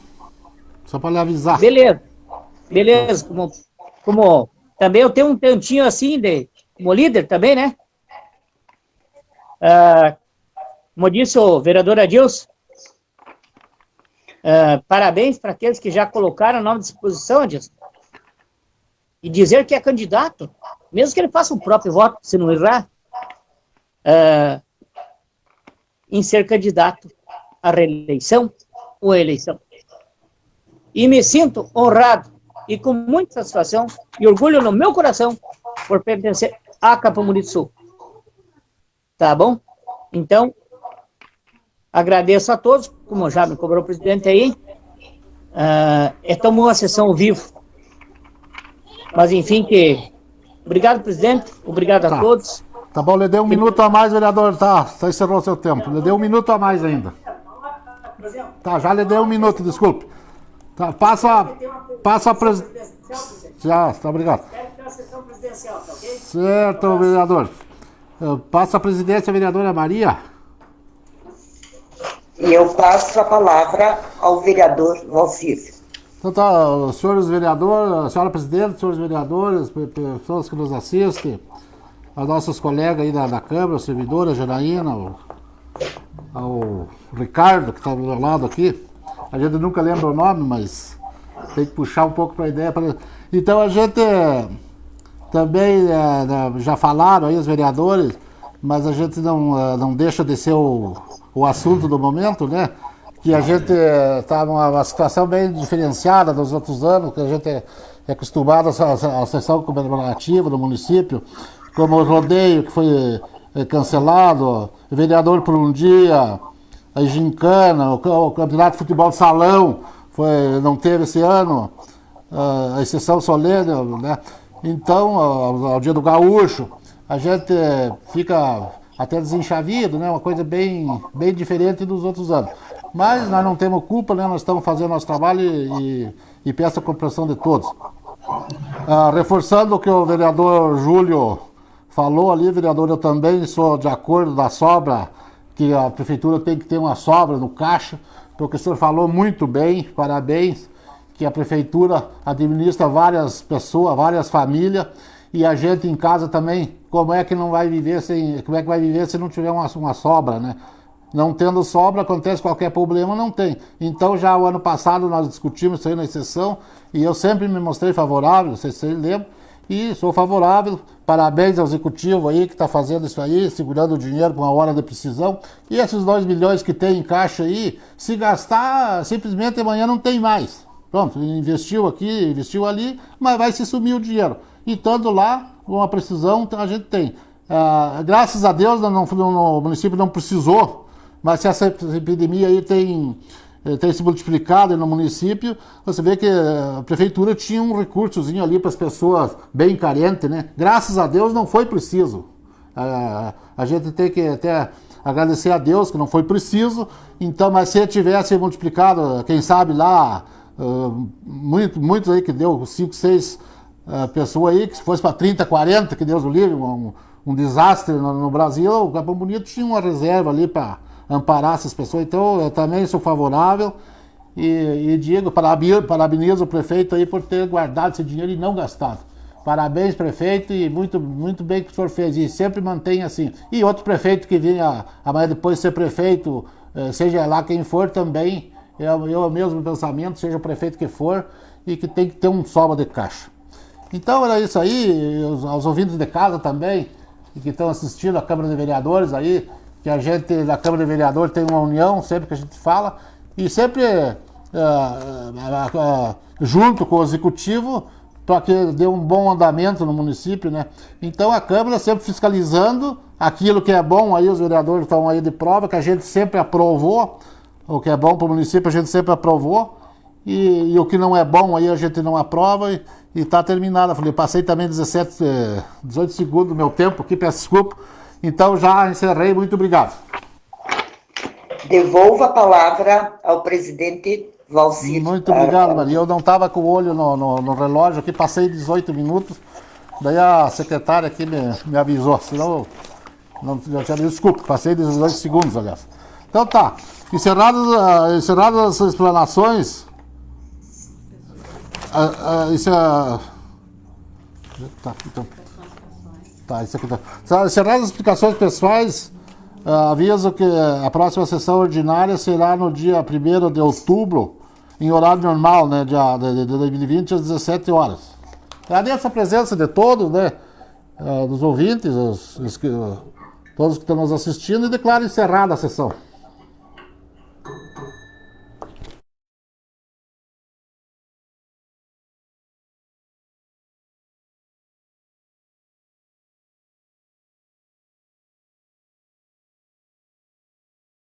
Só para lhe avisar. Beleza. Como também eu tenho um tantinho assim, como líder também, né? Como disse o vereador Adilson, parabéns para aqueles que já colocaram o nome à disposição, Adilson. E dizer que é candidato, mesmo que ele faça o próprio voto, se não errar, em ser candidato à reeleição ou à eleição. E me sinto honrado e com muita satisfação e orgulho no meu coração por pertencer a Campo Bonito Sul. Tá bom? Então, agradeço a todos, como já me cobrou o presidente aí. Tomou uma sessão ao vivo. Mas, enfim, obrigado, presidente. Obrigado a todos. Tá bom, lhe deu um minuto a mais, vereador. Tá, encerrou o seu tempo. Lhe deu um minuto a mais ainda. Tá, já lhe deu um minuto, desculpe. Tá, passa a presidência. Já, tá, obrigado. Certo, vereador. Passa a presidência, vereadora Maria. E eu passo a palavra ao vereador Valcir. Então tá, senhores vereadores, a senhora presidente, senhores vereadores, pessoas que nos assistem, aos nossos colegas aí da Câmara, a servidora, a Janaína, ao Ricardo, que está do meu lado aqui. A gente nunca lembra o nome, mas tem que puxar um pouco para a ideia. Então a gente também, já falaram aí os vereadores, mas a gente não deixa de ser o assunto do momento, né? Que a gente está numa situação bem diferenciada dos outros anos, que a gente é acostumado à sessão comemorativa do município, como o rodeio que foi cancelado, o vereador por um dia, a gincana, o campeonato de futebol de salão não teve esse ano, a exceção solene, né? Então, ao dia do gaúcho, a gente fica até desenchavido, né? Uma coisa bem diferente dos outros anos. Mas nós não temos culpa, né? Nós estamos fazendo nosso trabalho e peço a compreensão de todos. Reforçando o que o vereador Júlio falou ali, vereador, eu também sou de acordo da sobra, que a prefeitura tem que ter uma sobra no caixa. O professor falou muito bem, parabéns, que a prefeitura administra várias pessoas, várias famílias, e a gente em casa também, como é que vai viver se não tiver uma sobra, né? Não tendo sobra, acontece qualquer problema, não tem. Então, já o ano passado nós discutimos isso aí na sessão, e eu sempre me mostrei favorável, vocês lembram, e sou favorável. Parabéns ao executivo aí que está fazendo isso aí, segurando o dinheiro com a hora de precisão. E esses 2 milhões que tem em caixa aí, se gastar, simplesmente amanhã não tem mais. Pronto, investiu aqui, investiu ali, mas vai se sumir o dinheiro. E estando lá, uma precisão a gente tem. Graças a Deus, o município não precisou, mas se essa epidemia aí tem se multiplicado no município, você vê que a prefeitura tinha um recursozinho ali para as pessoas bem carentes, né? Graças a Deus não foi preciso. A gente tem que até agradecer a Deus que não foi preciso, então, mas se tivesse multiplicado, quem sabe lá, muitos aí que deu 5, 6 pessoas aí, que se fosse para 30, 40, que Deus o livre, um desastre no Brasil, o Capão Bonito tinha uma reserva ali para amparar essas pessoas. Então, eu também sou favorável e digo, parabenizo o prefeito aí por ter guardado esse dinheiro e não gastado. Parabéns, prefeito, e muito, muito bem que o senhor fez, e sempre mantém assim. E outro prefeito que vinha amanhã depois de ser prefeito, seja lá quem for também, eu o mesmo pensamento, seja o prefeito que for, e que tem que ter um sobra de caixa. Então era isso aí, aos ouvintes de casa também, que estão assistindo a Câmara de Vereadores aí, que a gente, na Câmara de Vereadores, tem uma união, sempre que a gente fala, e sempre junto com o Executivo, para que dê um bom andamento no município, né? Então a Câmara sempre fiscalizando aquilo que é bom, aí os vereadores estão aí de prova, que a gente sempre aprovou, o que é bom para o município a gente sempre aprovou, e o que não é bom aí a gente não aprova, e está terminado. Eu falei, passei também 18 segundos do meu tempo aqui, peço desculpa. Então já encerrei, muito obrigado. Devolvo a palavra ao presidente Valcir. Muito obrigado, Maria. Eu não estava com o olho no relógio aqui, passei 18 minutos, daí a secretária aqui me avisou, senão eu tinha desculpa, passei 18 segundos, aliás. Então tá, encerradas as explanações, encerradas as explicações pessoais, aviso que a próxima sessão ordinária será no dia 1º de outubro, em horário normal, né, de 2020, às 17 horas. Agradeço a presença de todos, né, dos ouvintes, todos que estão nos assistindo, e declaro encerrada a sessão.